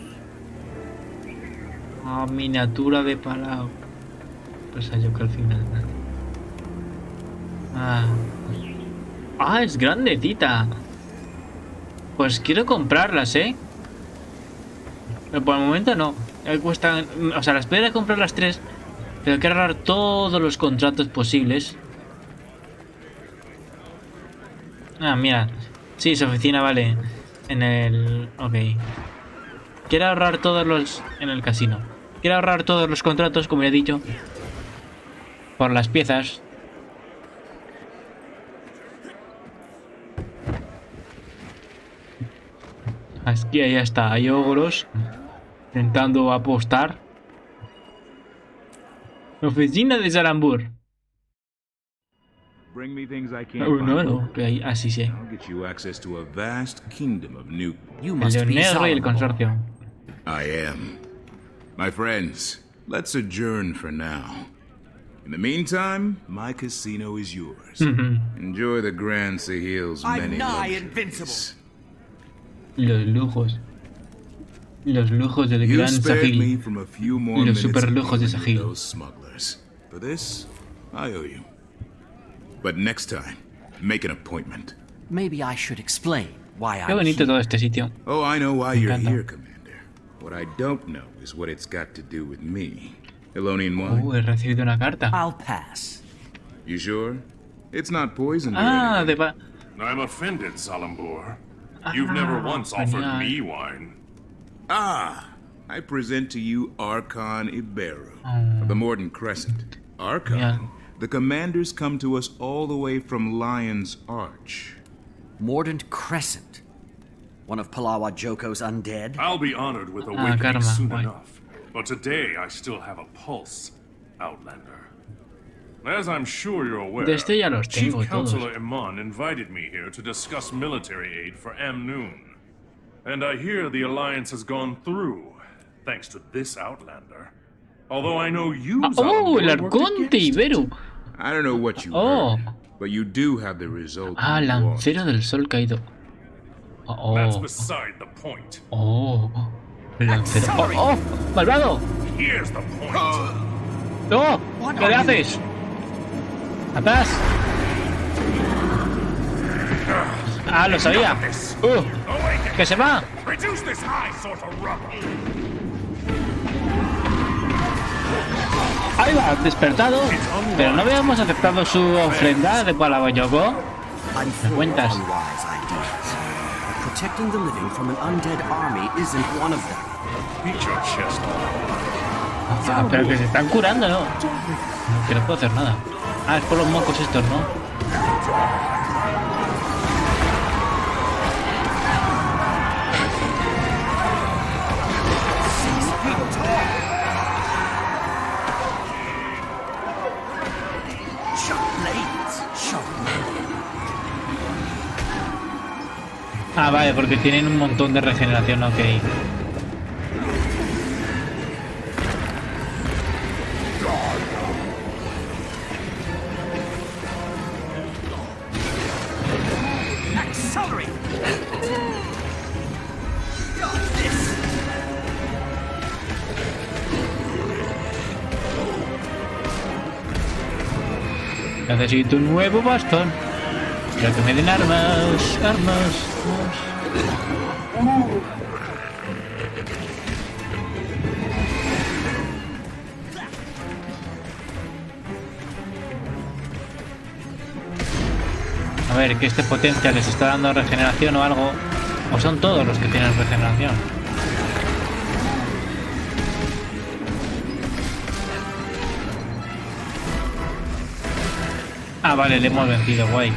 Ah, miniatura de Palau. Pues yo que al final. Ah, es grandecita. Pues quiero comprarlas, Pero por el momento no. Cuestan, o sea, las podría comprar las 3, pero hay que agarrar todos los contratos posibles. Ah, mira. Sí, su oficina vale. En el... Ok. Quiero ahorrar todos los... En el casino. Quiero ahorrar todos los contratos, como ya he dicho. Por las piezas. Aquí ya está. Hay ogros. Intentando apostar. Oficina de Salambur. Bring me things I can't no, que así sí. I'll get you access to a vast kingdom of new. El León Negro y el consorcio. I am. My friends, let's adjourn for now. In the meantime, my casino is yours. Enjoy the Grand Sahil's many luxuries. Los lujos. Los lujos del gran Sahil. Los super lujos de Sahil. For this, I owe you. But next time, make an appointment. Maybe I should explain why Qué bonito todo este sitio. Oh, I know why you're here, Commander. What I don't know is what it's got to do with me. Elonian wine? He recibido una carta. I'll pass. You sure? It's not poisoned or anything. I'm offended, Salambur. You've never once offered me wine. Ah, I present to you Archon Iberu of the Morden Crescent. Archon? The commanders come to us all the way from Lion's Arch. Mordant Crescent? One of Palawa Joko's undead? I'll be honored with awakening soon enough. But today I still have a pulse, Outlander. As I'm sure you're aware, Chief Counselor Iman invited me here to discuss military aid for Amnoon. And I hear the Alliance has gone through, thanks to this Outlander. Although I know you... el Arconte Iberu. I don't know what you heard, but you do have the result. Lancero del Sol caído. That's beside the point. El lancero. Malvado. Here's the point. No, ¿qué le haces? Atrás. Lo sabía. Que se va. Ahí va, despertado. Pero no habíamos aceptado su ofrenda de Palabayoko. ¿Me cuentas? Protecting the living from an undead army isn't one of them. Beat your chest. Pero que se están curando, ¿no? Que no puedo hacer nada. Es por los mocos estos, ¿no? Vale, porque tienen un montón de regeneración, ok. Necesito un nuevo bastón. Quiero que me den armas. A ver, que este potencia les está dando regeneración o algo. O son todos los que tienen regeneración. Vale, le hemos vencido, guay.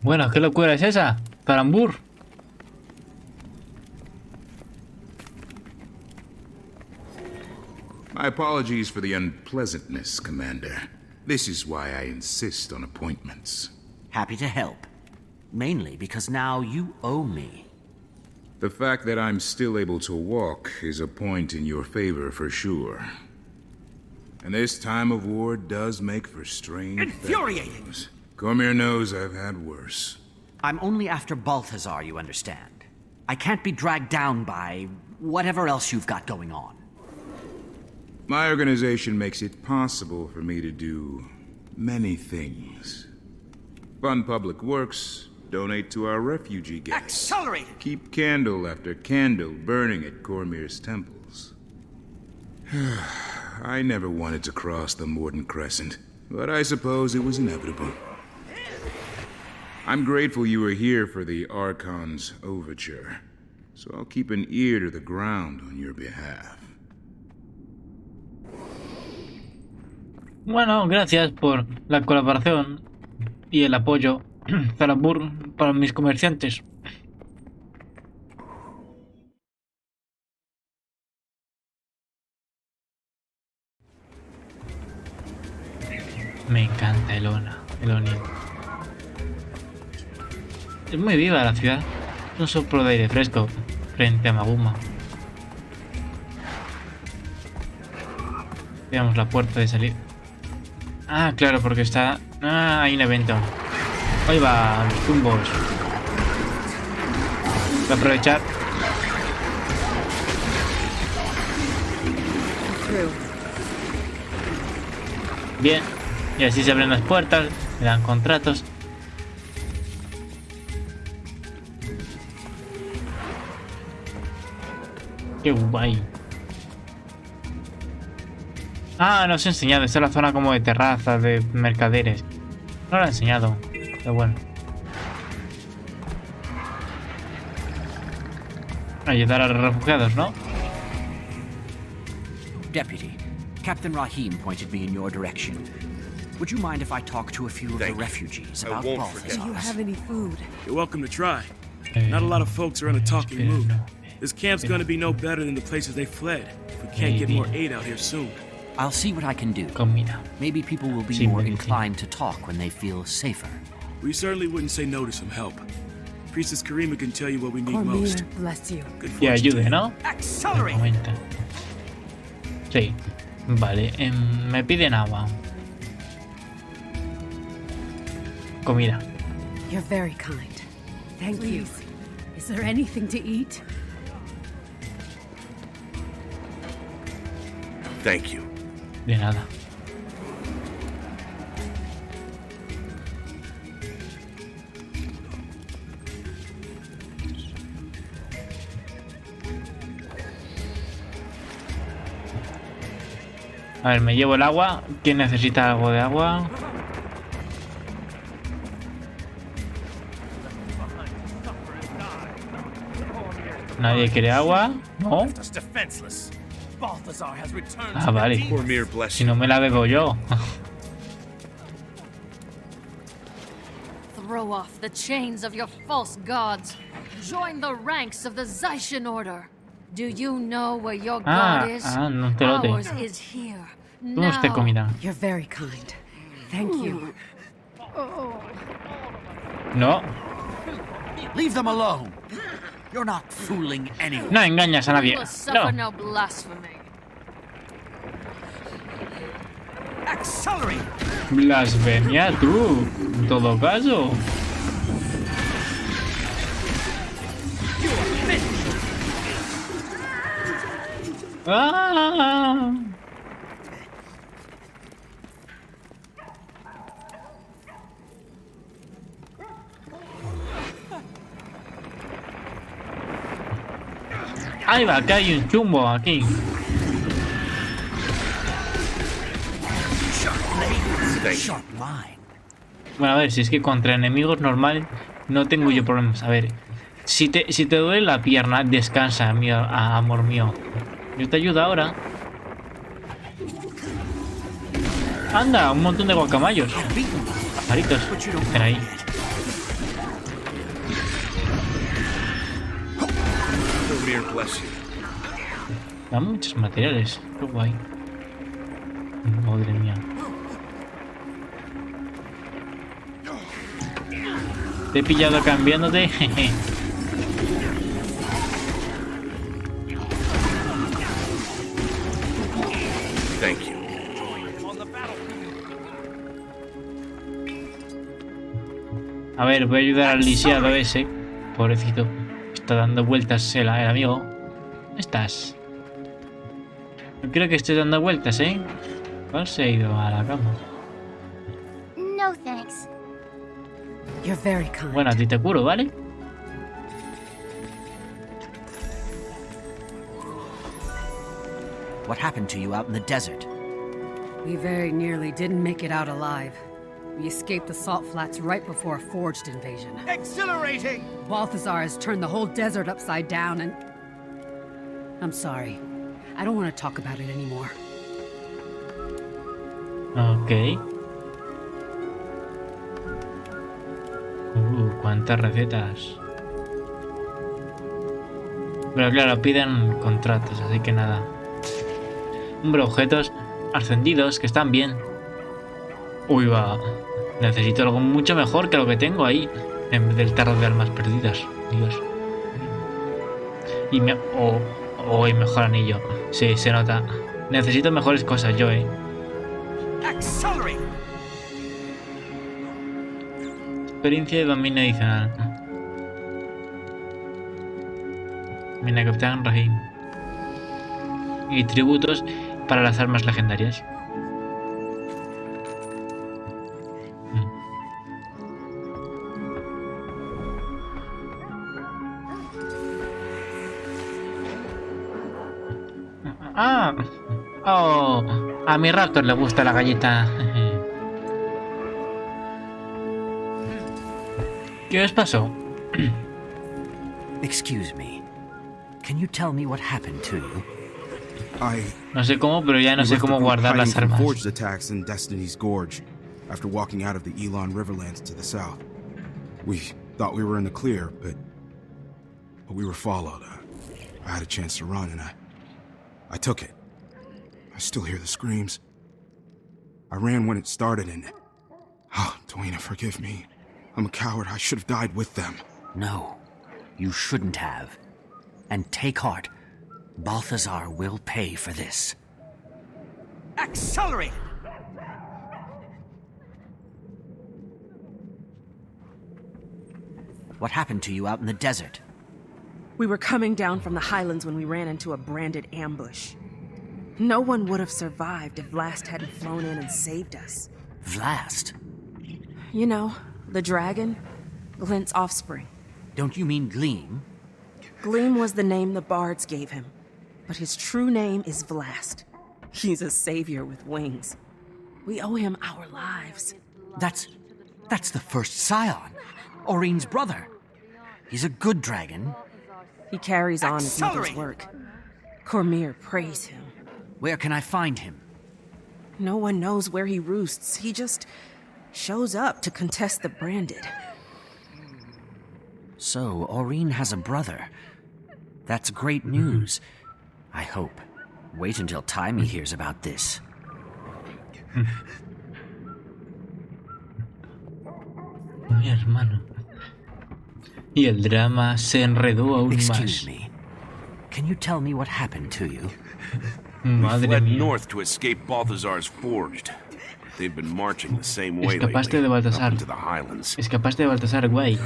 Bueno, ¿qué locura es esa? Tarambur. My apologies for the unpleasantness, Commander. This is why I insist on appointments. Happy to help. Mainly because now you owe me. The fact that I'm still able to walk is a point in your favor for sure. And this time of war does make for strange... Infuriating! Cormier knows I've had worse. I'm only after Balthazar, you understand. I can't be dragged down by whatever else you've got going on. My organization makes it possible for me to do many things. Fund public works, donate to our refugee gangs. Accelerate! Keep candle after candle burning at Cormier's temples. I never wanted to cross the Morden Crescent, but I suppose it was inevitable. I'm grateful you were here for the Archon's overture, so I'll keep an ear to the ground on your behalf. Bueno, gracias por la colaboración y el apoyo para mis comerciantes. Me encanta Elonia. Es muy viva la ciudad. Un soplo de aire fresco frente a Maguma. Veamos la puerta de salida. Ah, claro, porque está... Ah, hay un evento. Ahí va, los tumbos. Voy a aprovechar. Bien. Y así se abren las puertas, me dan contratos. Qué guay. Ah, no os he enseñado. Esta es la zona como de terrazas, de mercaderes. No lo he enseñado, pero bueno. Ayudar a los refugiados, ¿no? Deputy, Captain Rahim pointed me in your direction. Would you mind if I talk to a few of the refugees about Balthazar? Do you have any food? You're welcome to try. Not a lot of folks are in a talking mood. This camp's gonna be no better than the places they fled, if we can't get more aid out here soon. I'll see what I can do. Maybe people will be more inclined to talk when they feel safer. We certainly wouldn't say no to some help. Priestess Karima can tell you what we need most. Bless you. Que ayude, ¿no? Accelerate. Sí. Vale. Me piden agua. Comida. You're very kind. Thank you. Is there anything to eat? Thank you. De nada. A ver, me llevo el agua. ¿Quién necesita algo de agua? ¿Nadie quiere agua? ¿No? Ah, vale. Si no me la bebo yo. Throw off the chains of your false gods. Join the ranks of the Zaishan Order. Do you know where your god is? No te lo Ours is here. Toma usted comida. You're very kind. Thank you. No. Leave them alone. You're not fooling anyone. No engañas a nadie. No. No blasphemy. Blasfemia tú. En todo caso. ¡Ah! Ahí va, que hay un chumbo aquí. Bueno, a ver, si es que contra enemigos normales no tengo yo problemas. A ver, si te duele la pierna, descansa, amor mío. Yo te ayudo ahora. Anda, un montón de guacamayos. Pajaritos, estén ahí. Da muchos materiales. Qué guay. Madre mía. Te he pillado cambiándote. Jeje. Thank you. A ver, voy a ayudar al lisiado ese. Pobrecito. Está dando vueltas el amigo. ¿Dónde estás? No creo que estés dando vueltas, ¿eh? ¿Cuál se ha ido a la cama? No thanks. You're very kind. Bueno, a ti te curo, ¿vale? What happened to you out in the desert? We very nearly didn't make it out alive. We escaped the salt flats right before a forged invasion. Exhilarating! Balthazar has turned the whole desert upside down and... I'm sorry. I don't want to talk about it anymore. Ok. Cuántas recetas. Pero claro, piden contratos, así que nada. Hombre, objetos ascendidos que están bien. Uy, va. Necesito algo mucho mejor que lo que tengo ahí. En vez del tarro de almas perdidas. Dios. Y me... Oh, mejor anillo. Sí, se nota. Necesito mejores cosas yo, Experiencia de dominio adicional. Mina Capitán Rahim. Y tributos para las armas legendarias. Oh, a mi Raptor le gusta la galleta. ¿Qué os pasó? Excuse me. Can you tell me what happened to you? No sé cómo, pero ya no sé cómo guardar las armas. Forged attacks in Destiny's Gorge after walking out of the Elon Riverlands to the south. We thought we were in the clear, but we were followed. I had a chance to run, and I took it. I still hear the screams. I ran when it started, and... Oh, Dwayne, forgive me. I'm a coward. I should have died with them. No, you shouldn't have. And take heart. Balthazar will pay for this. Accelerate! What happened to you out in the desert? We were coming down from the highlands when we ran into a branded ambush. No one would have survived if Vlast hadn't flown in and saved us. Vlast? You know, the dragon, Glint's offspring. Don't you mean Gleam? Gleam was the name the bards gave him, but his true name is Vlast. He's a savior with wings. We owe him our lives. That's the first scion, Oreen's brother. He's a good dragon. He carries on his mother's work. Cormyr praise him. Where can I find him? No one knows where he roosts. He just shows up to contest the branded. So, Oreen has a brother. That's great news. I hope. Wait until Tyria hears about this. Mi hermano. Y el drama se enredó aún Excuse más. me. Can you tell me what happened to you? We fled north to escape Balthazar's Forged. They've been marching the same way Escapaste de lately, Balthazar. up into the highlands. Escapaste de Balthazar, guay.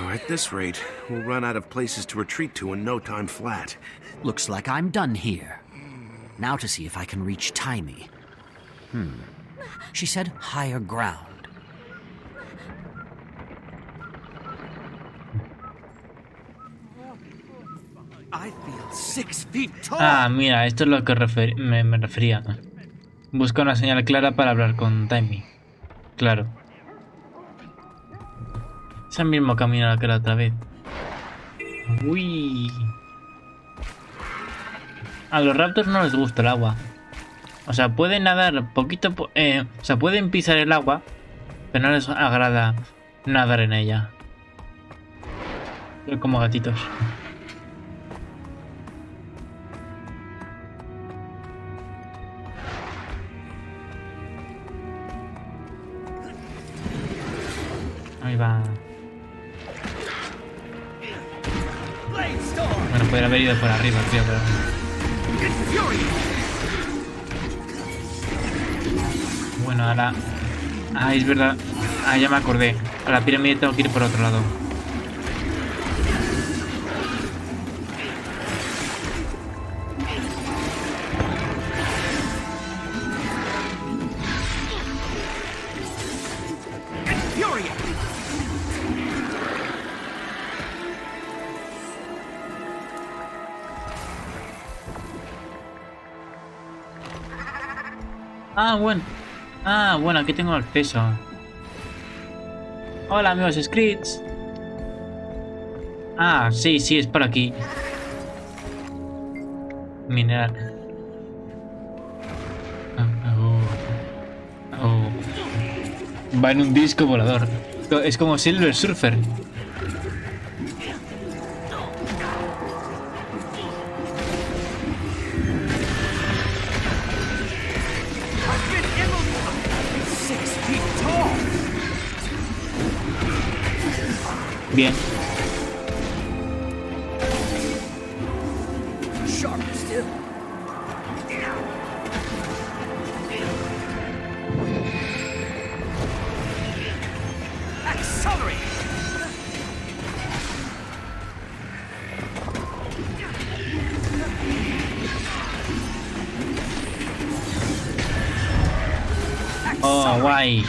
At this rate, we'll run out of places to retreat to in no time flat. Looks like I'm done here. Now to see if I can reach Tyria. She said higher ground. I feel 6 feet tall. Ah, mira, esto es lo que me refería. Busca una señal clara para hablar con Tyria. Claro. Es el mismo camino que la otra vez. Uy. A los raptors no les gusta el agua. O sea, pueden nadar poquito... o sea, pueden pisar el agua, pero no les agrada nadar en ella. Son como gatitos. Ahí va. Bueno, podría haber ido por arriba, tío, pero... Bueno, ahora... Ah, es verdad. Ah, ya me acordé. A la pirámide tengo que ir por otro lado. Ah, bueno, aquí tengo acceso. Hola, amigos Screeds. Ah, sí, es por aquí. Mineral. Va en un disco volador. Es como Silver Surfer. Bien. Oh, guay.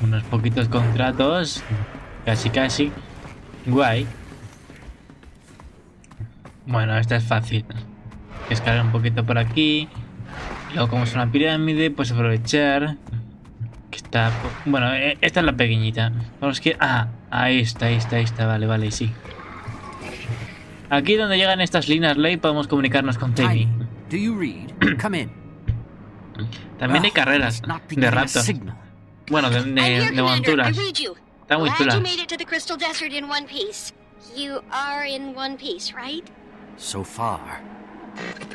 Unos poquitos contratos. Casi. Guay. Bueno, esta es fácil. Escalar un poquito por aquí. Luego, como es una pirámide, pues aprovechar. Que está... Bueno, esta es la pequeñita. Vamos que... Ah, ahí está. Vale, sí. Aquí donde llegan estas líneas ley podemos comunicarnos con Tyria. También hay carreras de raptos. Bueno, de monturas. Está muy chula. You made it to the Crystal Desert in one piece. You are in one piece, right? So far.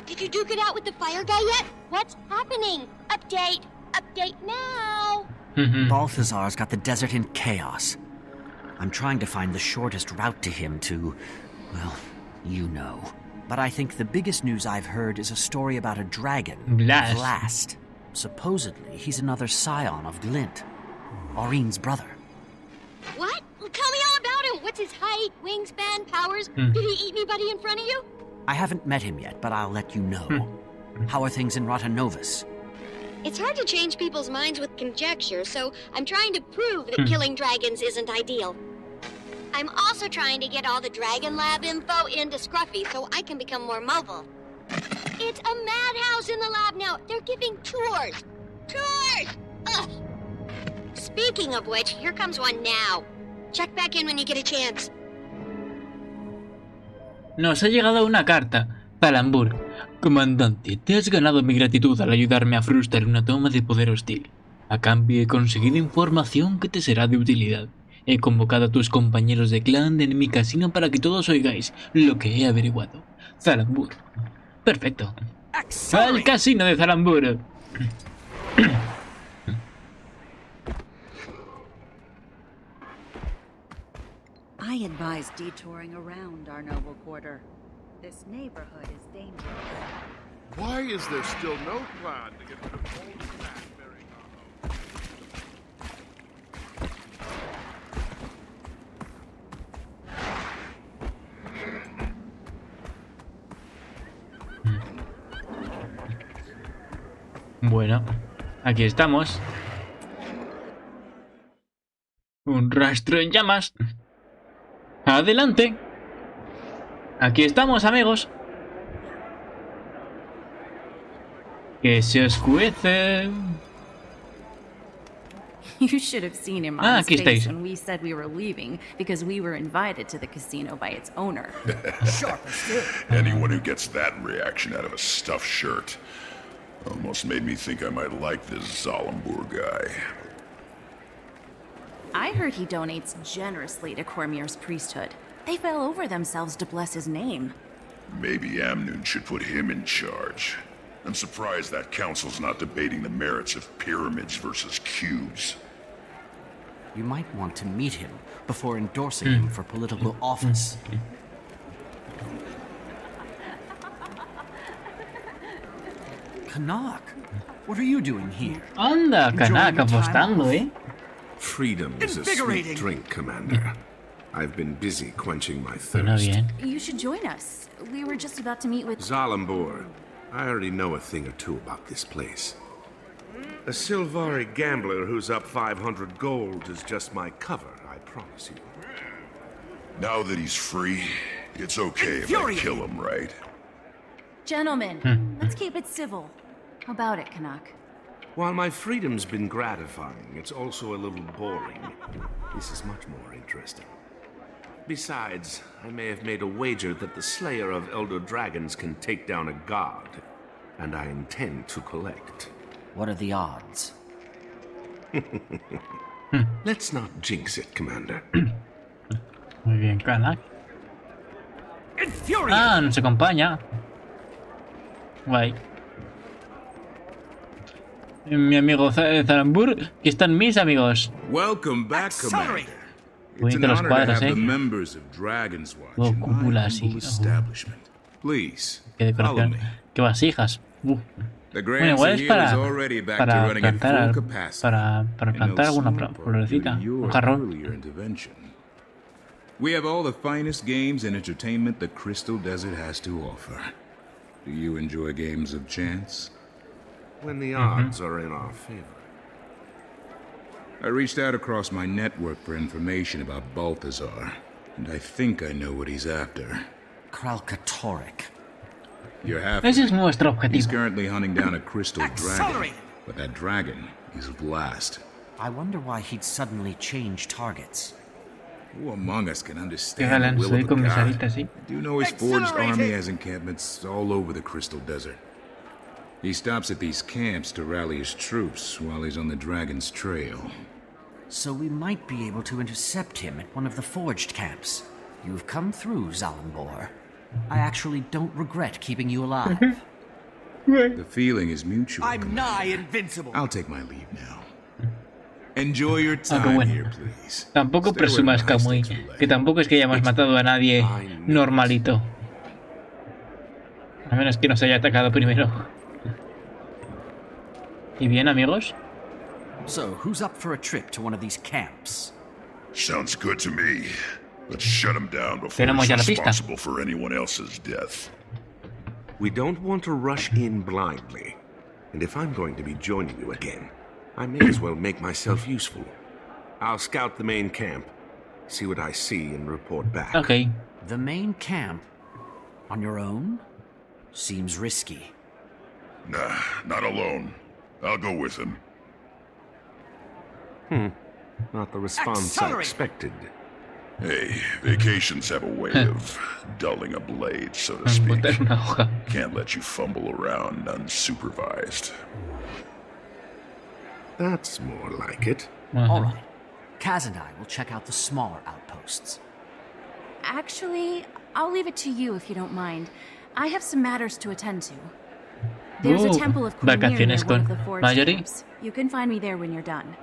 Did you duke it out with the fire guy yet? What's happening? Update now. Balthazar's got the desert in chaos. I'm trying to find the shortest route to him to, well, you know. But I think the biggest news I've heard is a story about a dragon, Blast. Supposedly, he's another scion of Glint, Aurine's brother. What? Well, tell me all about him. What's his height, wingspan, powers? Did he eat anybody in front of you? I haven't met him yet, but I'll let you know. How are things in Rotanovus? It's hard to change people's minds with conjecture, so I'm trying to prove that killing dragons isn't ideal. I'm also trying to get all the Dragon Lab info into Scruffy so I can become more mobile. It's a madhouse in the lab now. They're giving tours. Ugh. Speaking of which, here comes one now. Check back in when you get a chance. Nos ha llegado una carta. Zalambur. Comandante, te has ganado mi gratitud al ayudarme a frustrar una toma de poder hostil. A cambio he conseguido información que te será de utilidad. He convocado a tus compañeros de clan en mi casino para que todos oigáis lo que he averiguado. Zalambur. Perfecto. Al casino de Zalambur. I advise detouring around our noble quarter. This neighborhood is dangerous. Why is there still no plan to get rid of all the fat bearing Bueno, aquí estamos. Un rastro en llamas. Adelante. Aquí estamos, amigos. Que se oscurece. You should have seen him on his face when we said we were leaving because we were invited to the casino by its owner. Anyone who gets that reaction out of a stuffed shirt almost made me think I might like this Zalambur guy. I heard he donates generously to Cormier's priesthood. They fell over themselves to bless his name. Maybe Amnoon should put him in charge. I'm surprised that council's not debating the merits of pyramids versus cubes. You might want to meet him before endorsing him for political office. Kanak, what are you doing here? Anda, Kanak apostando, eh? Freedom is a sweet drink, Commander. I've been busy quenching my thirst. You should join us. We were just about to meet with... Zalambur. I already know a thing or two about this place. A Silvari gambler who's up 500 gold is just my cover, I promise you. Now that he's free, it's okay if I kill him, right? Gentlemen, let's keep it civil. How about it, Kanak? While my freedom's been gratifying, it's also a little boring. This is much more interesting. Besides, I may have made a wager that the slayer of elder dragons can take down a god, and I intend to collect. What are the odds? Let's not jinx it, Commander. Muy bien, Cranak. Ah, nos acompaña. Guay. Mi amigo Zalambur, que están mis amigos. Welcome back, Commander. It's an honor to have the members of Dragon's Watch in my humble establishment. Please, follow me. Qué vasijas. The Grand Señor is already back to running at full capacity. Para plantar alguna florecita, un jarrón. We have all the finest games and entertainment the Crystal Desert has to offer. Do you enjoy games of chance? When the odds are in our favor. I reached out across my network for information about Balthazar, and I think I know what he's after. Kralkatoric. You're half. Ese es nuestro objetivo. He's currently hunting down a crystal dragon, but that dragon is Blast. I wonder why he'd suddenly change targets. Who among us can understand the will of a god? I do know his forged army has encampments all over the Crystal Desert. He stops at these camps to rally his troops while he's on the dragon's trail. So we might be able to intercept him at one of the forged camps. You've come through, Zalambor. I actually don't regret keeping you alive. The feeling is mutual. I'm nigh invincible. I'll take my leave now. Enjoy your time here, please. Tampoco presumas, Kamui, que tampoco es que hayamos matado a nadie normalito. A menos que nos haya atacado primero. ¿Y bien, amigos? So, who's up for a trip to one of these camps? Sounds good to me. Let's shut him down before he's responsible for anyone else's death. We don't want to rush in blindly. And if I'm going to be joining you again, I may as well make myself useful. I'll scout the main camp, see what I see, and report back. Okay. The main camp? On your own? Seems risky. Nah, not alone. I'll go with him. Not the response I expected. Hey, vacations have a way of dulling a blade, so to speak. Can't let you fumble around unsupervised. That's more like it. All right. Kaz and I will check out the smaller outposts. Actually, I'll leave it to you if you don't mind. I have some matters to attend to. There's a temple of Queen near one of the forge camps. You can find me there when you're done.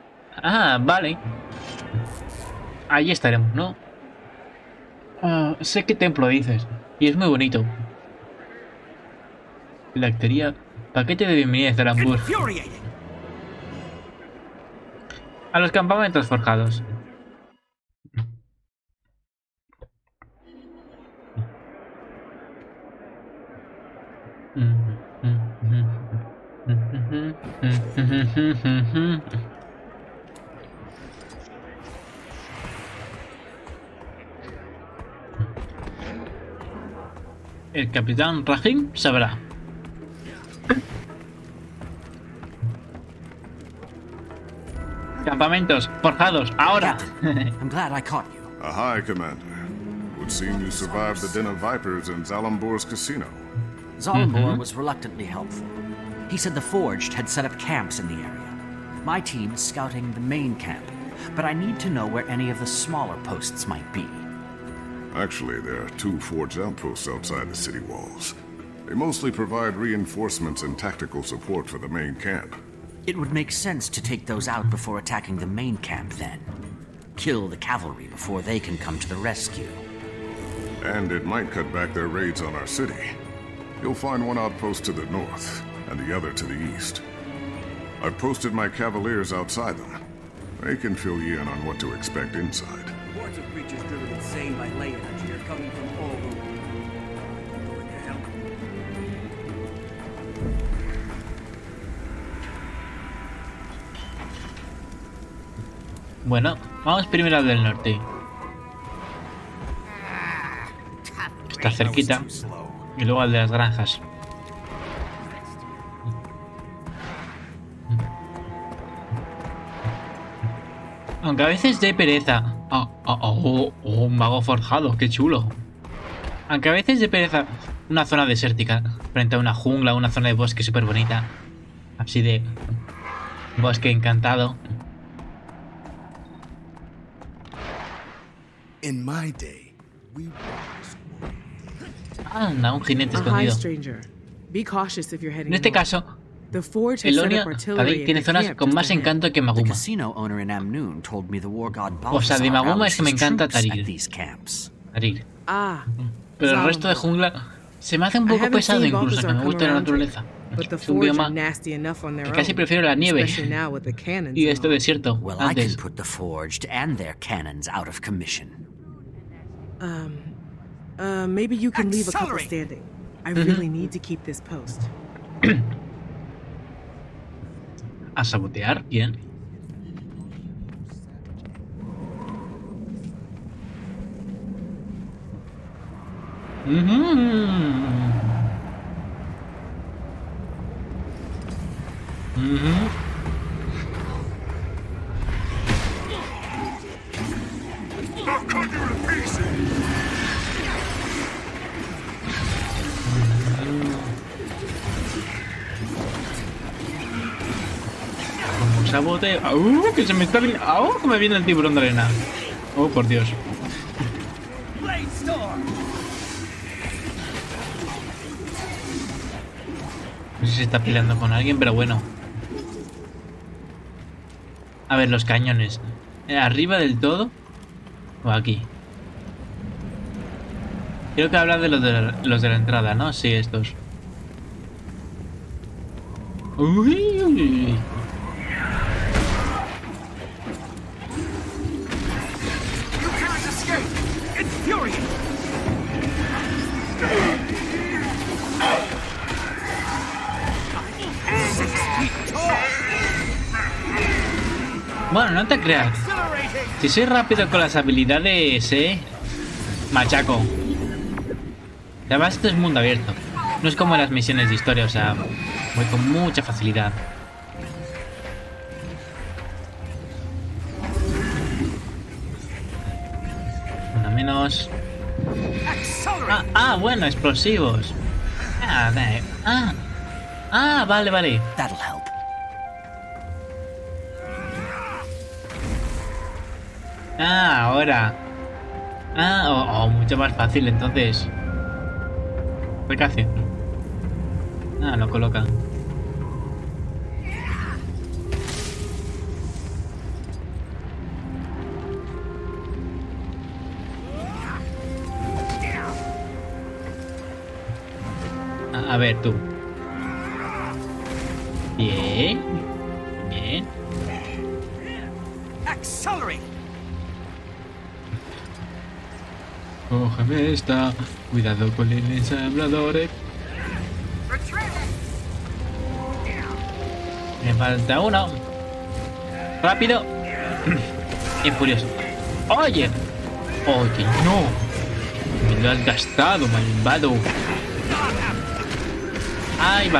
Ah, vale. Ahí estaremos, ¿no? Sé qué templo dices. Y es muy bonito. Filactería. Paquete de bienvenida de Zalambur. A los campamentos forjados. El capitán Rahim sabrá. Campamentos forjados ahora. I'm glad I caught you. Aye, Commander. Would seem you survived the den of vipers in Zalambor's casino. Zalambor was reluctantly helpful. He said the Forged had set up camps in the area. My team is scouting the main camp, but I need to know where any of the smaller posts might be. Actually, there are 2 forged outposts outside the city walls. They mostly provide reinforcements and tactical support for the main camp. It would make sense to take those out before attacking the main camp then. Kill the cavalry before they can come to the rescue. And it might cut back their raids on our city. You'll find one outpost to the north, and the other to the east. I've posted my cavaliers outside them. They can fill you in on what to expect inside. Hordes of creatures driven insane by lay energy are coming from all over. Going to help. Bueno, vamos primero al del norte. Está cerquita. Y luego al de las granjas. Aunque a veces dé pereza. Un mago forjado, qué chulo. Aunque a veces dé pereza una zona desértica frente a una jungla, una zona de bosque súper bonita. Así de bosque encantado. Anda, un jinete escondido. En este caso, Elonia tiene zonas con más encanto que Maguma. O sea, de Maguma es que me encanta Tarir. Pero el resto de jungla se me hace un poco pesado incluso, que me gusta la naturaleza. Es un bioma que casi prefiero la nieve y este desierto antes. Maybe you can leave a couple standing. I really need to keep this post. ¿A sabotear? ¿Quién? I'll cut you to pieces. Como saboteo. Que se me está viniendo. Que me viene el tiburón de arena. Oh, por Dios. No sé si está peleando con alguien, pero bueno. A ver, los cañones. ¿Arriba del todo? ¿O aquí? Creo que habla de los de la entrada, ¿no? Sí, estos. Uy. Bueno, no te creas. Si soy rápido con las habilidades, machaco. Además, esto es mundo abierto. No es como las misiones de historia, o sea, voy con mucha facilidad. Una menos. Bueno, explosivos. Vale. Ahora. Mucho más fácil entonces. ¿Qué hace? Lo coloca. A ver, tú. Bien. Cógeme esta. Cuidado con el ensamblador. Me falta uno. Rápido. Y furioso. Oye, no. Me lo has gastado, malvado.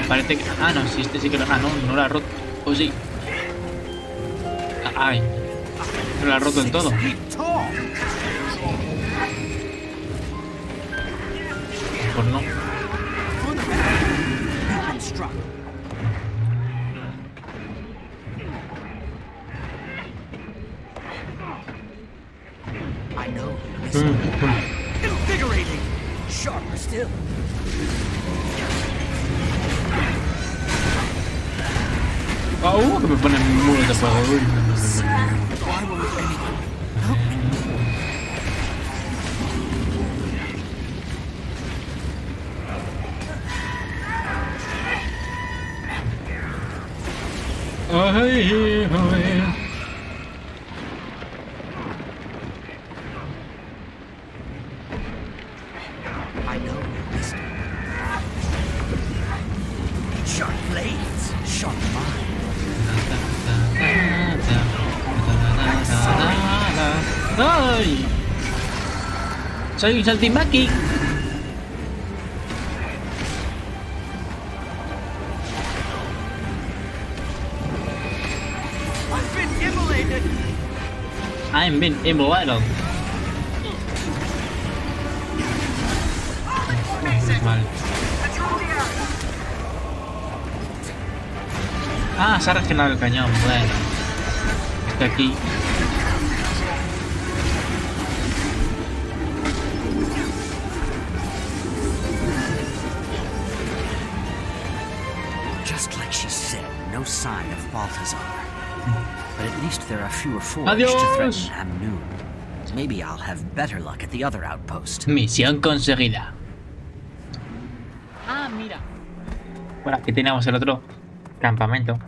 Parece que... no, sí, este sí que lo... no lo ha roto. ¿O sí? No lo ha roto del todo. Pues no. Invigorating. Sharper still. Que me ponen muros de fuego. Sharp blades, sharp mind. ¡Ay! ¡Soy un saltimbanqui! I'm been immortal. Vale. Ah, se ha reaccionado el cañón. Bueno. Está aquí. Just like she said, no sign of Balthazar. But at least there are fewer forged Adiós. to threaten Amnoon. Maybe I'll have better luck at the other outpost. Misión conseguida. Ah, mira. Bueno, aquí tenemos el otro campamento.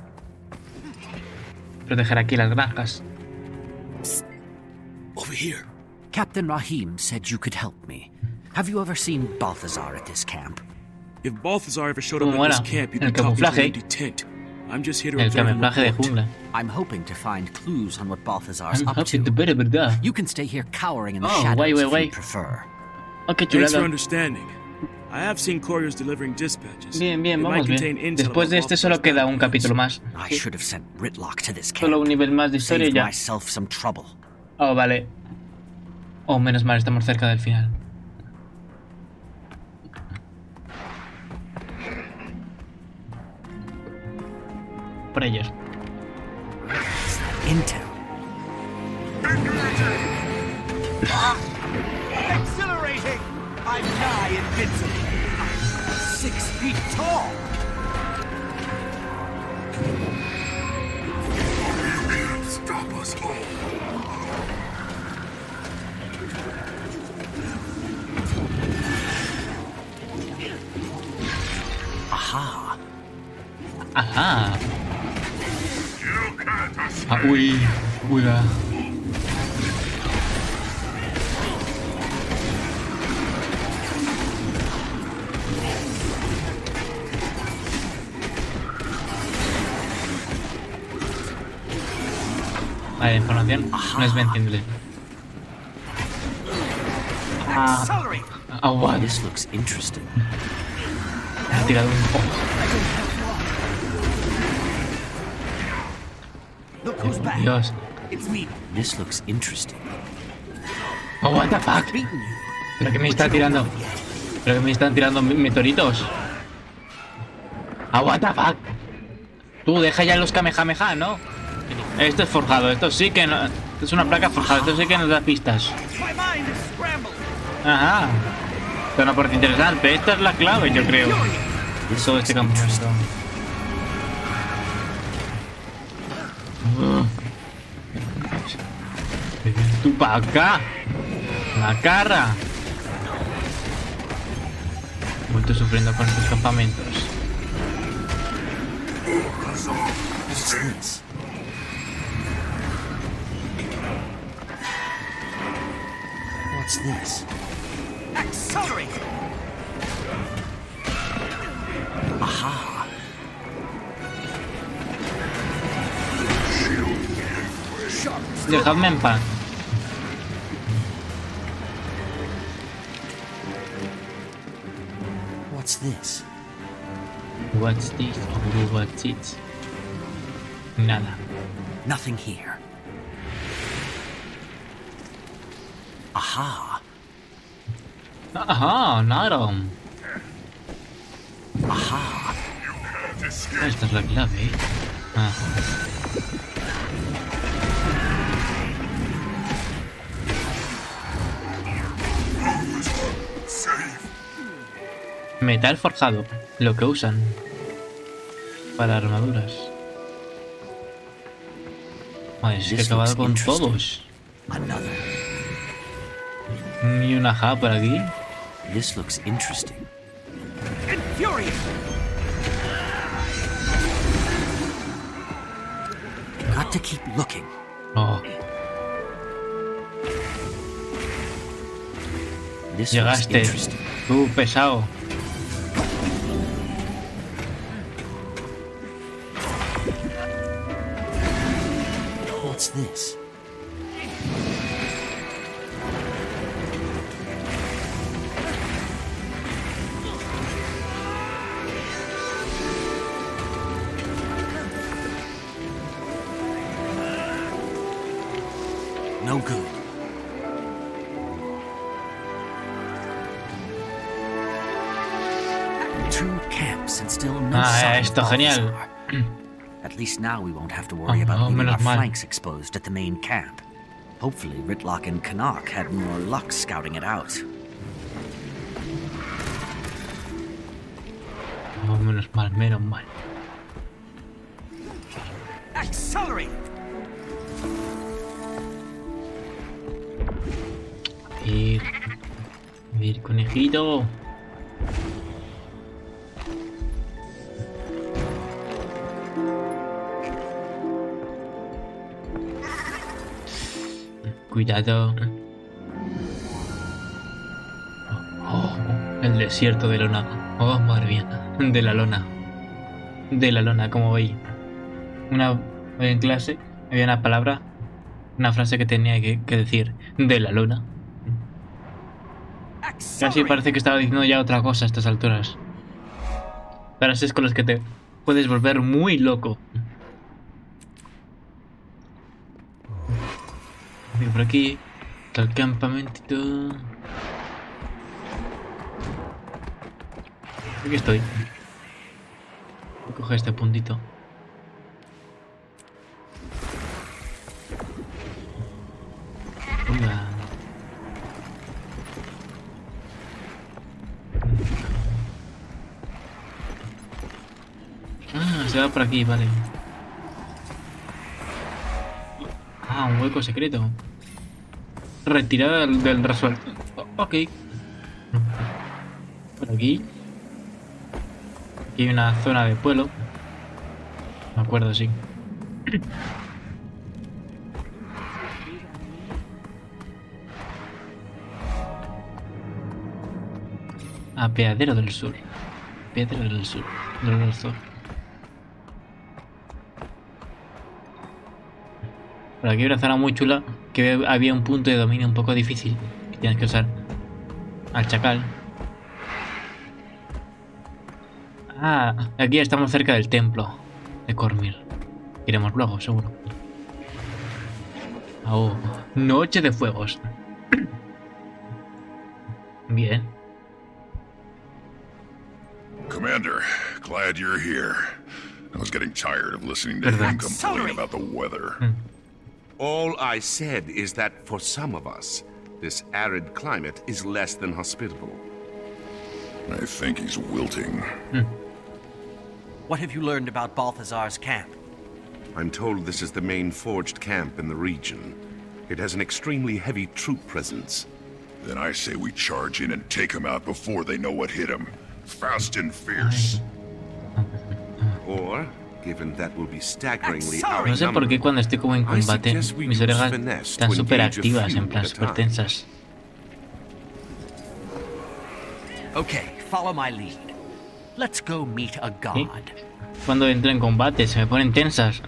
Proteger aquí las granjas. Psst. Over here. Captain Rahim said you could help me. Have you ever seen Balthazar at this camp? If Balthazar ever showed up at this camp, you'd be talking to an empty tent. I'm just here to observe and report. I'm hoping to find clues on what Balthazar's up to. You can stay here cowering in the shadows if you prefer. Thanks for understanding. I have seen couriers delivering dispatches. Bien, vamos bien. Después de este solo queda un capítulo más. I should have sent Ritlock to this camp. Solo un nivel más de historia y ya. Myself some trouble. Oh, vale. Oh, menos mal, estamos cerca del final. Por ellos. Intel. Exhilarating! I'm nigh invincible. 6 feet tall. You can't stop us all. Aha. Ajá. Ah, uy, va. Vale, información no es vencible. What? This looks interesting. Ha tirado un poco. Dios. This looks interesting. Oh, what the fuck? ¿Pero que me está tirando? ¿Pero que me están tirando meteoritos? Ah, what the fuck? Tú, deja ya los Kamehameha, ¿no? Esto es forjado, esto sí que no... Esto es una placa forjada, esto sí que nos da pistas. Ajá. Esto es una parte interesante, esta es la clave, yo creo. Todo este campamento. Tú para acá. La cara. He vuelto sufriendo con estos campamentos. What's this? Accelerate! Aha! Dejadme en paz. What's this? What's this? Oh, what's it? Nada. Nothing here. Aha! Ajá, nada. Aha! Esta es la clave. Ah. Metal forjado, lo que usan para armaduras. Ay, es que he acabado con todos. Ni una ja por aquí. This looks interesting. Got to keep looking. Oh. This Llegaste. Tú, pesado. What's this? No good. Two camps and still no sign of esto genial. At least now we won't have to worry about leaving our flanks exposed at the main camp. Hopefully Ritlock and Canuck had more luck scouting it out. Oh, menos mal. Accelerate. Ir, conejito. Cuidado. Oh, el desierto de lona. Oh, madre mía. De la lona. De la lona, como veis. En clase había una palabra, una frase que tenía que decir. De la lona. Casi parece que estaba diciendo ya otra cosa a estas alturas. Frases con las que te puedes volver muy loco. Por aquí está el campamentito. Aquí estoy. Voy a coger este puntito. Venga. Se va por aquí, vale. Un hueco secreto. Retirada del resuelto. Ok. Por aquí. Aquí hay una zona de pueblo. Me acuerdo, sí. Apeadero del Sur. Apeadero del Sur. Por aquí hay una zona muy chula que había un punto de dominio un poco difícil que tienes que usar al chacal. Aquí estamos cerca del templo de Cormir. Iremos luego, seguro. Noche de fuegos. Bien. Commander, glad you're here. I was getting tired of listening to him complain about the weather. All I said is that for some of us, this arid climate is less than hospitable. I think he's wilting. What have you learned about Balthazar's camp? I'm told this is the main forged camp in the region. It has an extremely heavy troop presence. Then I say we charge in and take them out before they know what hit them. Fast and fierce. Or, given that will be staggeringly no sé por qué cuando estoy como en combate mis orejas están súper activas, en plan súper tensas. Okay, follow my lead. Let's go meet a god. Cuando entro en combate se me ponen tensas.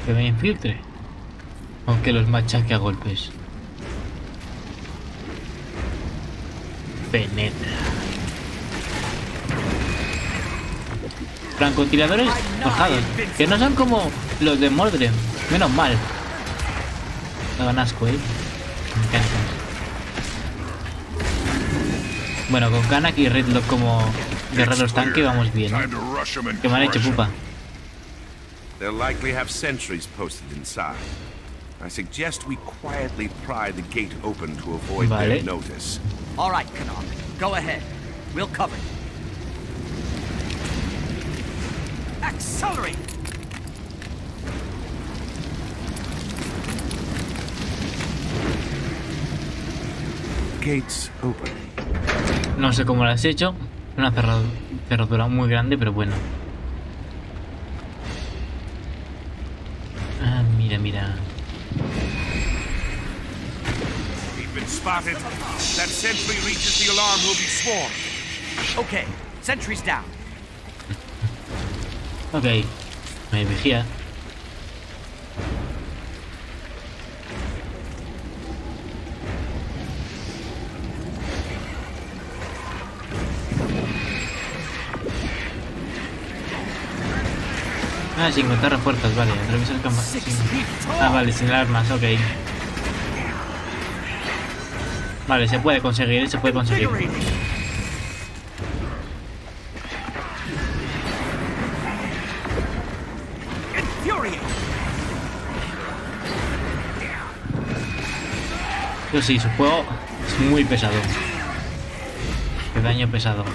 Que me infiltre o que los machaque a golpes. Penetra. Francotiradores bajados, que no son como los de Mordred. Menos mal. Me dan asco, Me encantan. Bueno, con Kanak y Redlock como guerreros tanque vamos bien, que me han hecho pupa. They'll likely have sentries posted inside. I suggest we quietly pry the gate open to avoid their notice. All right, Canuck, go ahead. We'll cover you. Accelerate! Gates open. No sé cómo lo has hecho. Una cerradura muy grande, pero bueno. Mira. We've been spotted. That sentry reaches the alarm, will be swarmed. Okay, sentry's down. Ok, me vigía. Ah, sin contar refuerzos, vale. Atraviesa el campo. Ah, vale, sin armas, ok. Vale, se puede conseguir, se puede conseguir. Yo sí, su juego es muy pesado. Qué daño pesado.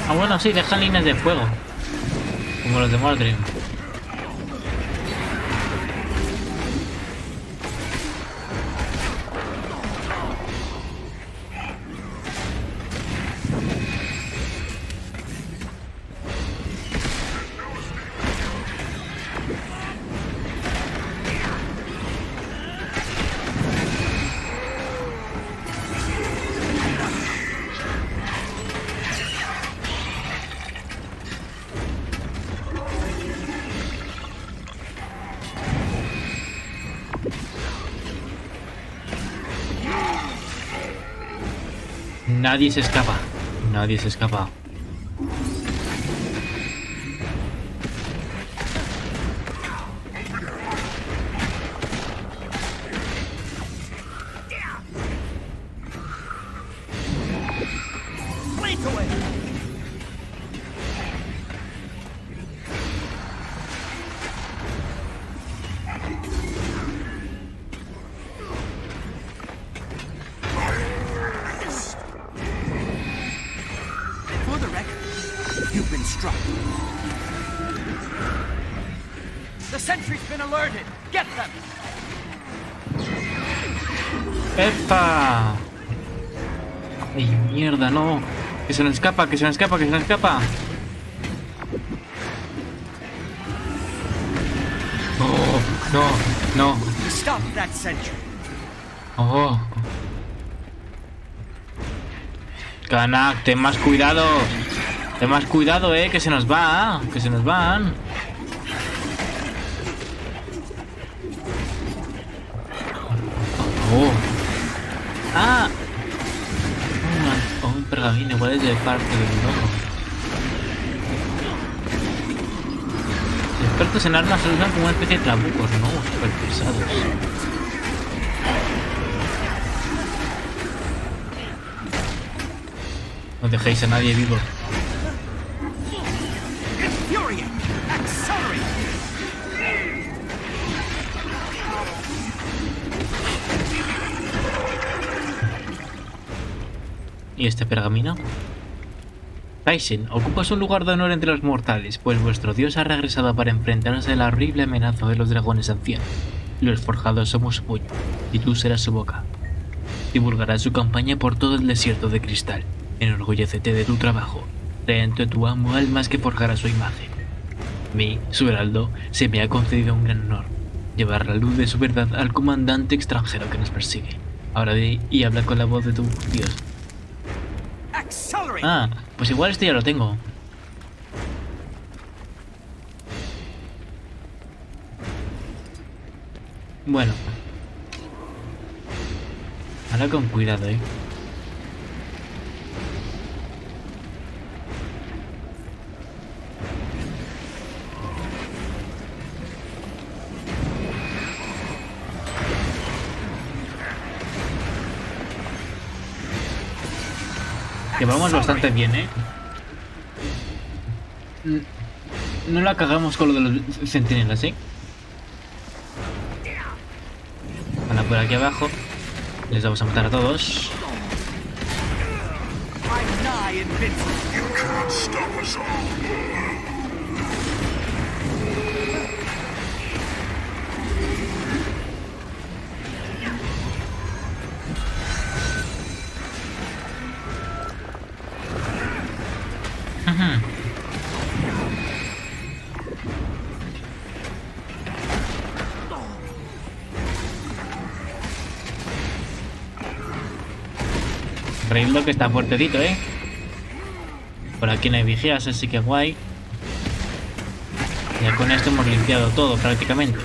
Ah, bueno, sí, dejan líneas de fuego. Como los de Mordred. Nadie se escapa. Nadie se escapa. ¡Epa! ¡Ay, mierda, no! ¡Que se nos escapa, que se nos escapa, que se nos escapa! ¡Oh! ¡No! ¡No! ¡Oh! Canak, ten más cuidado. Ten más cuidado, que se nos va. Que se nos van. Oh. Ah. Un pergamino, igual es de parte del loco. Los expertos en armas se usan como una especie de trabucos, ¿no? Súper pesados. No dejéis a nadie vivo. ¿Y este pergamino? Tyson, ocupas un lugar de honor entre los mortales, pues vuestro dios ha regresado para enfrentarse a la horrible amenaza de los dragones ancianos. Los forjados somos su puño, y tú serás su boca. Divulgarás su campaña por todo el desierto de cristal. Enorgullécete de tu trabajo. Dentro de tu amo almas que forjará su imagen. A mí, su heraldo, se me ha concedido un gran honor. Llevar la luz de su verdad al comandante extranjero que nos persigue. Ahora ve y habla con la voz de tu dios. Ah, pues igual este ya lo tengo. Bueno. Ahora con cuidado, Que vamos bastante bien, No la cagamos con lo de los centinelas, Van por aquí abajo. Les vamos a matar a todos. Raildo que está fuertecito, ¿eh? Por aquí no hay vigías, así que guay. Ya con esto hemos limpiado todo prácticamente.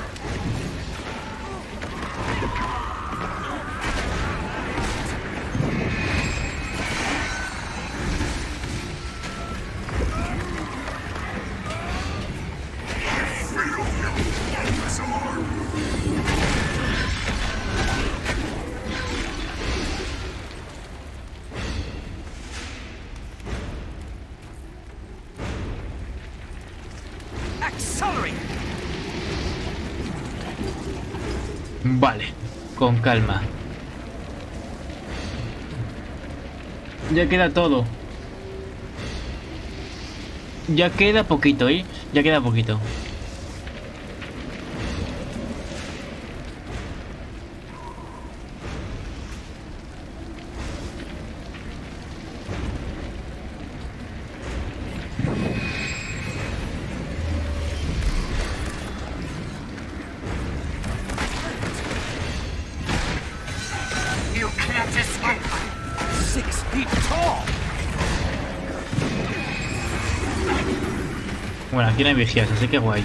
Vale, con calma. Ya queda todo. Ya queda poquito, ¿eh? Ya queda poquito. Bueno, aquí no hay vigías, así que guay.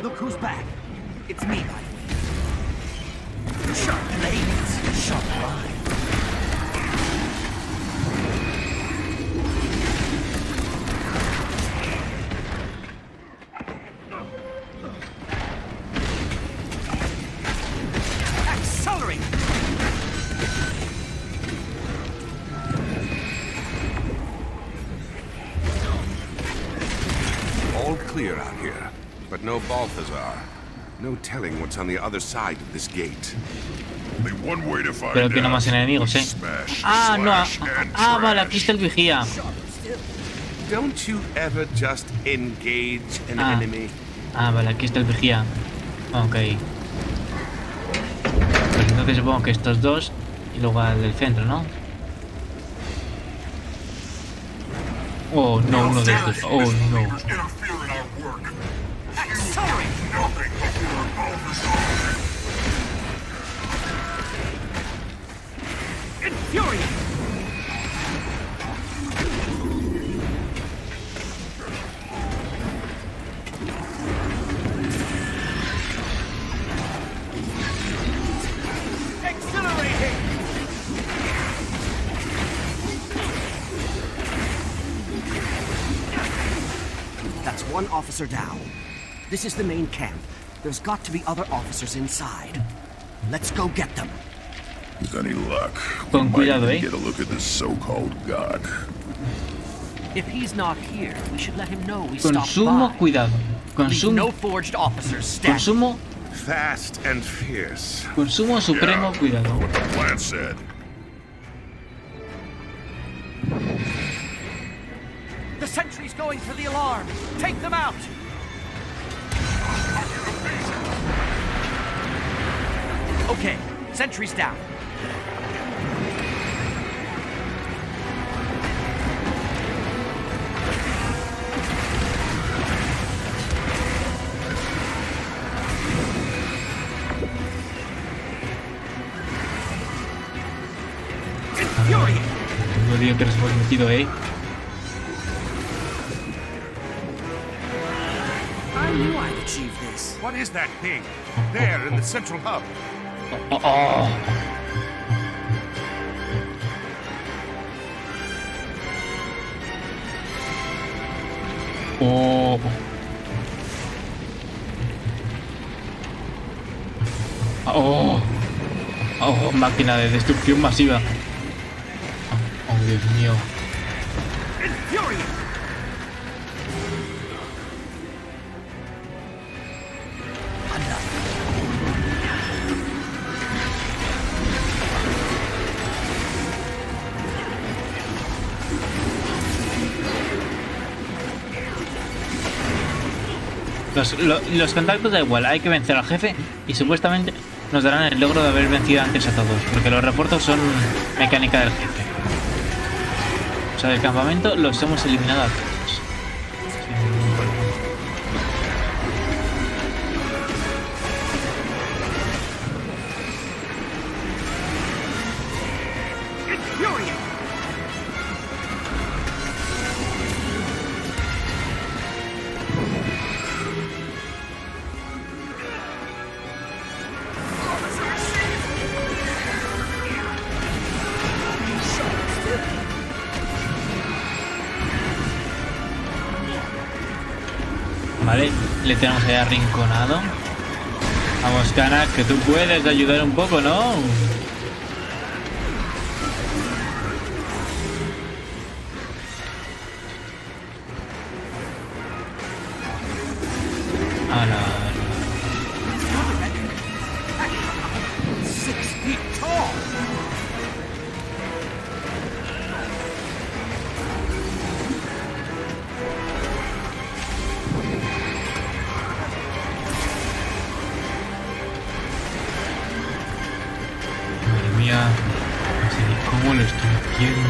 Look who's back. It's me, buddy. Sharp blades, sharp line. Accelerate! All clear out here, but no Balthazar. No telling what's on the other side of this gate. Pero que no más enemigos, ¿eh? Ah, no. Ah, vale, aquí está el vigía. Don't you ever just engage an enemy? Ah, vale, aquí está el vigía. Ok. Pues entonces supongo que estos dos y luego al del centro, ¿no? Oh, no, uno de estos. Oh, no. That's one officer down. This is the main camp. There's got to be other officers inside. Let's go get them. With any luck, Con cuidado, might get a look at this so-called god. If he's not here, we should let him know we Con stopped sumo by. cuidado. Con No forged officers con standing. sumo. Fast and fierce. Con sumo supremo cuidado. What the plan said. The sentry's going for the alarm. Take them out. Okay, sentry's down. No digo que nos hemos metido, I knew I'd achieve this. What is that thing? There in the central hub. Oh. Oh. Oh, máquina de destrucción masiva. Oh, Dios mío. Los contactos da igual, hay que vencer al jefe y supuestamente nos darán el logro de haber vencido antes a todos, porque los refuerzos son mecánica del jefe. O sea, del campamento los hemos eliminado a todos. Vale, le tenemos ahí arrinconado. Vamos, Cana, que tú puedes ayudar un poco, ¿no? ¿Cómo lo estoy haciendo?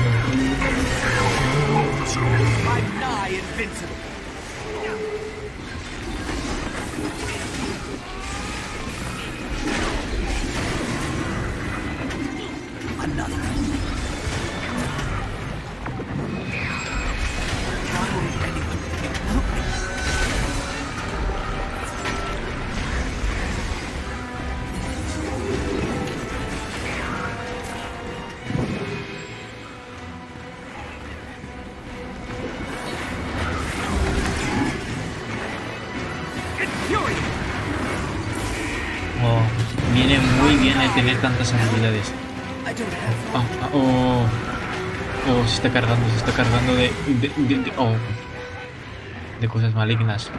Viene muy bien el tener tantas habilidades. Se está cargando de cosas malignas.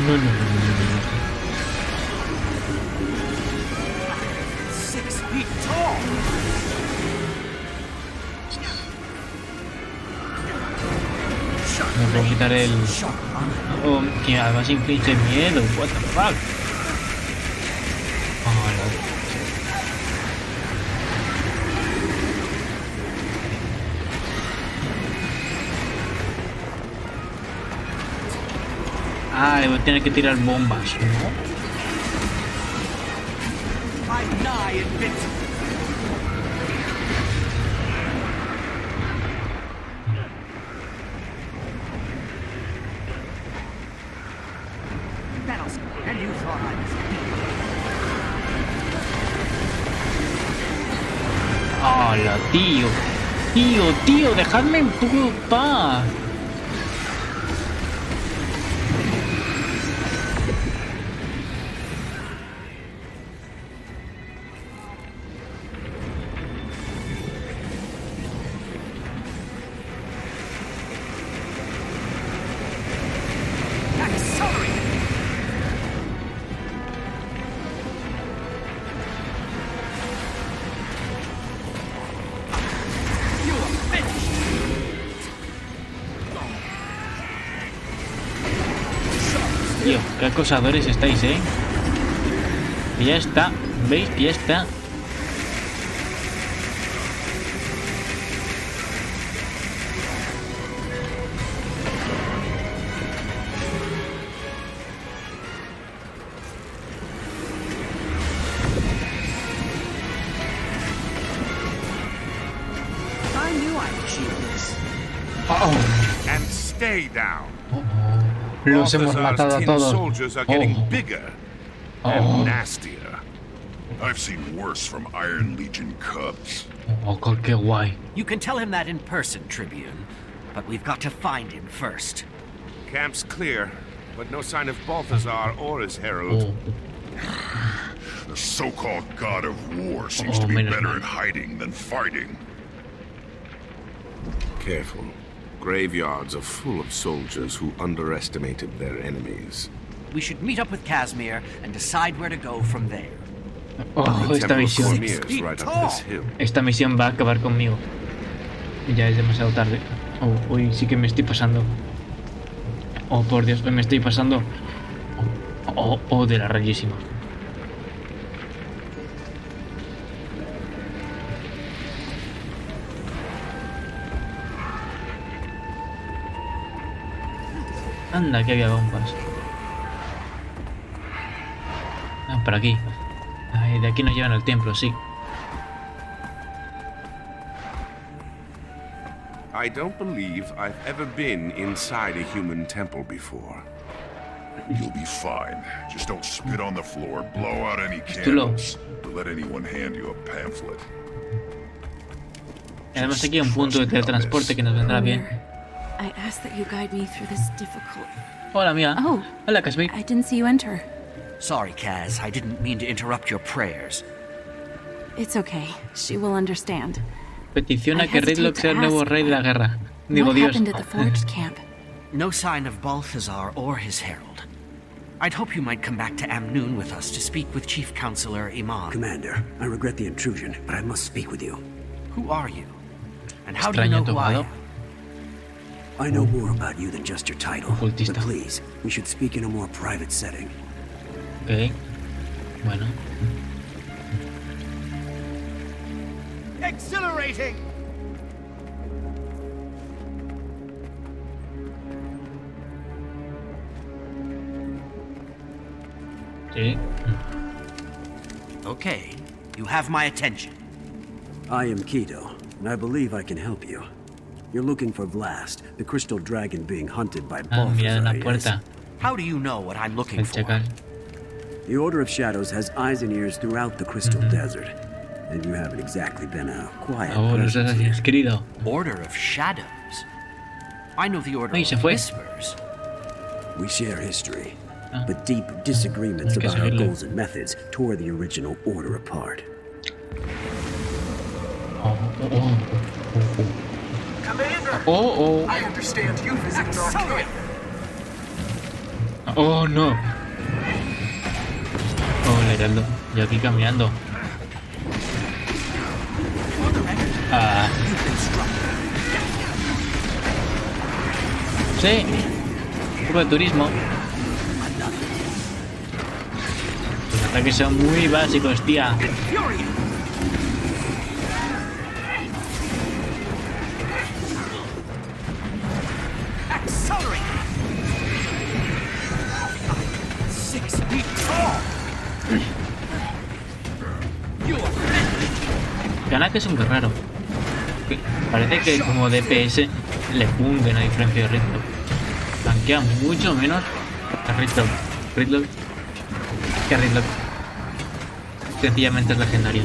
No. Me puedo quitar el... que además inflige miedo. What the fuck. Le voy a tener que tirar bombas, ¿no? ¡Hola, tío! ¡Tío! ¡Dejadme en paz! Tío, qué acosadores estáis, ¿eh? Y ya está, ¿veis? Ya está. And stay down. Los hemos matado a todos. Soldiers are getting bigger and nastier. I've seen worse from Iron Legion cubs. Qué guay. You can tell him that in person, Tribune, but we've got to find him first. Camp's clear, but no sign of Balthazar or his herald. The so-called god of war seems to be better at hiding than fighting. Careful. Graveyards are full of soldiers who underestimated their enemies. We should meet up with Casimir and decide where to go from there. Oh, esta misión. Esta misión va a acabar conmigo. Ya es demasiado tarde. Oh, hoy sí que me estoy pasando. Oh, por Dios, hoy me estoy pasando. Oh, de la rayísima. Anda, que había bombas. Ah, por aquí. Ay, de aquí nos llevan al templo, sí. I don't believe I've ever been inside a human temple before. You'll be fine. Just don't spit on the floor, blow out any candles, or let anyone hand you a pamphlet. Además aquí hay un punto de teletransporte que nos vendrá bien. I ask that you guide me through this difficult... Hola, amiga. Oh. Hola, Casimir. I didn't see you enter. Sorry, Kaz. I didn't mean to interrupt your prayers. It's okay. She will understand. Peticiona que Ridlock sea el nuevo rey de la guerra. Digo, Dios. What happened at the forged camp? No sign of Balthazar or his herald. I'd hope you might come back to Amnoon with us to speak with Chief Counselor Iman. Commander, I regret the intrusion, but I must speak with you. Who are you? And how do you know who I am? I know more about you than just your title, but please, we should speak in a more private setting. Okay. Bueno. Exhilarating! Sí. Okay, you have my attention. I am Keto, and I believe I can help you. You're looking for Vlast, the crystal dragon being hunted by Balthazar, yes? How do you know what I'm looking for? The Order of Shadows has eyes and ears throughout the Crystal Desert, and you haven't exactly been a quiet presence here. Order of Shadows? I know the Order of Whispers. We share history, but deep disagreements about our goals and methods tore the original Order apart. Commander! I understand you visited our camp. Oh, no. Oh, el heraldo. Yo aquí caminando. Sí. Un poco de turismo. Los ataques son muy básicos, tía. Gana que es un guerrero. Parece que como DPS le funden a diferencia de Ridlock. Tanquea mucho menos que Ridlock. Sencillamente es legendario.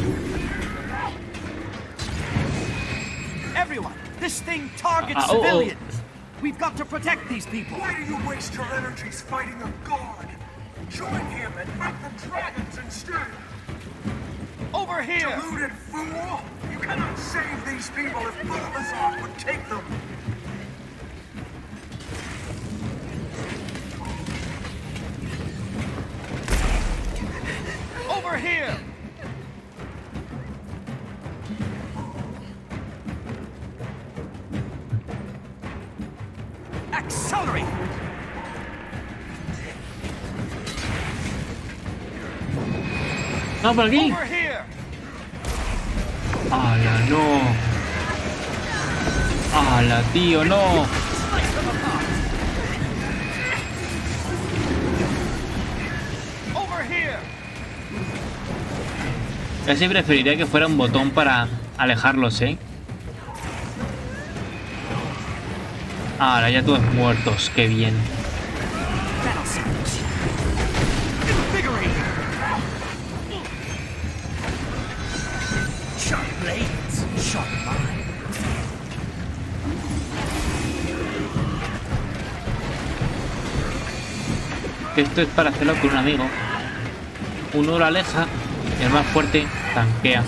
Everyone, this thing targets civilians. We've got to protect these people. Why do you waste your energies fighting a god? Join him and fight the dragons instead. Over here! Deluded fool! You cannot save these people if Balthazar would take them! Over here! Accelerate! No, por aquí. ¡Hala, no! ¡Hala, tío, no! Casi preferiría que fuera un botón para alejarlos, ¿eh? Ahora ya todos muertos, qué bien. Esto es para hacerlo con un amigo. Uno lo aleja y el más fuerte tanquea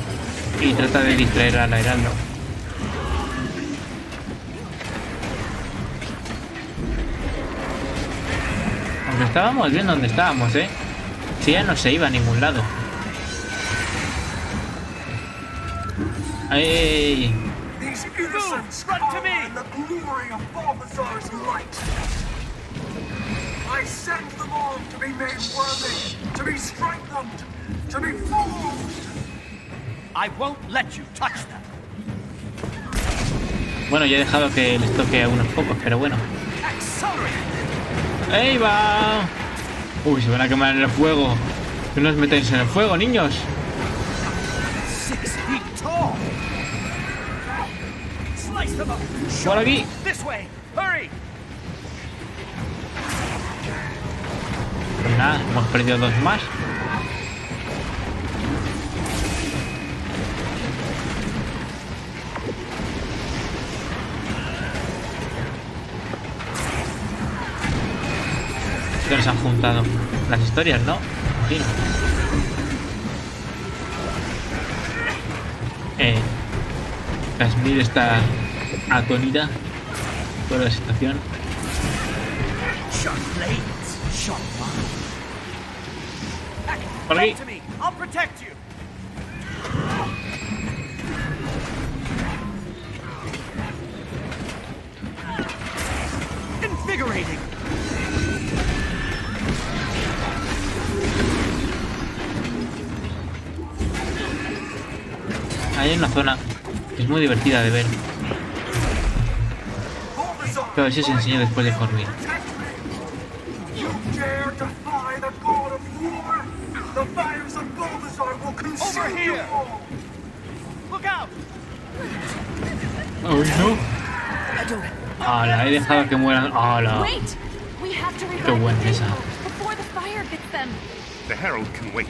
y trata de distraer al heraldo. Aunque Estábamos bien donde estábamos, ¿eh? Si ya no se iba a ningún lado. ¡Ay! These innocents come in the glory of Balthazar's light. I send them all to be made worthy, to be strengthened, to be formed. I won't let you touch them. Bueno, ya he dejado que les toque a unos pocos, pero bueno. ¡Ahí va! Uy, se van a quemar en el fuego. Que no os metáis en el fuego, niños. Por aquí. Pues nada, hemos perdido dos más. Que nos han juntado las historias, ¿no? Imagino. Kashmir está atónita por la situación. Por aquí. Hay una zona que es muy divertida de ver. Pero a ver si os enseño después de dormir. ¡Ay, no! ¡Hala! He dejado que mueran. ¡Hala! ¡Qué buena esa! The Herald can wait.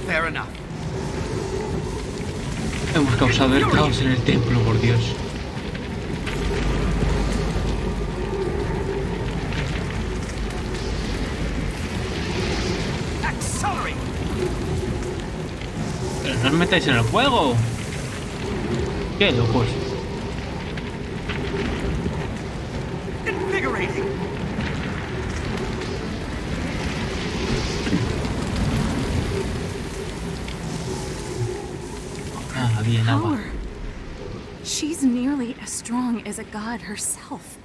Fair enough. Hemos causado el caos en el templo, por Dios. Pero no os metáis en el juego. Qué locos. Bien, agua. She's nearly as strong as a god herself.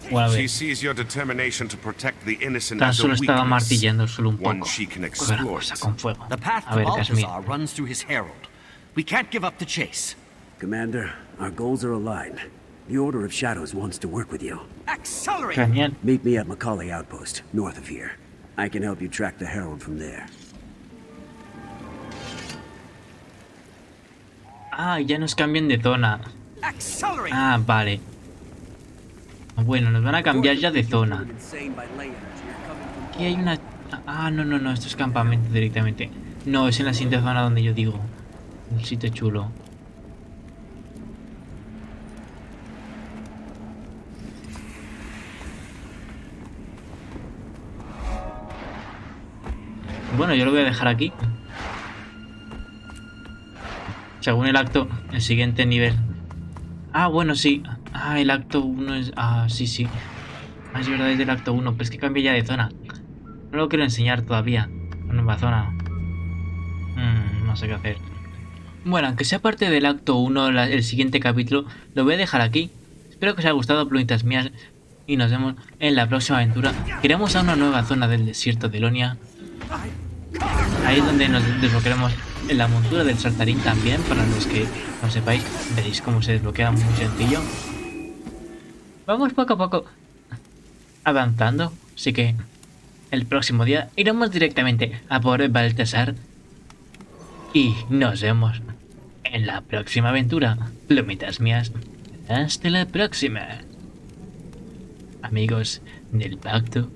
Bueno, she sees your determination to protect the innocent tan as a solo estaba weakness, martillando solo un poco. one she can Cosa exploit. con fuego. The path A to ver, Kashmir. Balthazar runs through his herald. We can't give up the chase. Commander, our goals are aligned. The Order of Shadows wants to work with you. Accelerate! Genial. Meet me at Macaulay Outpost, north of here. I can help you track the Herald from there. Ah, ya nos cambian de zona. Ah, vale. Bueno, nos van a cambiar ya de zona. Aquí hay una... Ah, no, no, no, esto es campamento directamente. No, es en la siguiente zona donde yo digo. Un sitio chulo. Bueno, yo lo voy a dejar aquí. Según el acto, el siguiente nivel. Ah, bueno, sí. Ah, el acto 1 es... Ah, sí, sí. Ah, es verdad, es del acto 1, pero es que cambia ya de zona. No lo quiero enseñar todavía. Una nueva zona. No sé qué hacer. Bueno, aunque sea parte del acto 1, el siguiente capítulo, lo voy a dejar aquí. Espero que os haya gustado, plumitas mías. Y nos vemos en la próxima aventura. Iremos a una nueva zona del desierto de Elonia. Ahí es donde nos desbloquearemos en la montura del saltarín también. Para los que no sepáis, veréis cómo se desbloquea muy sencillo. Vamos poco a poco avanzando. Así que el próximo día iremos directamente a por Balthazar. Y nos vemos en la próxima aventura. Plumitas mías. Hasta la próxima. Amigos del pacto.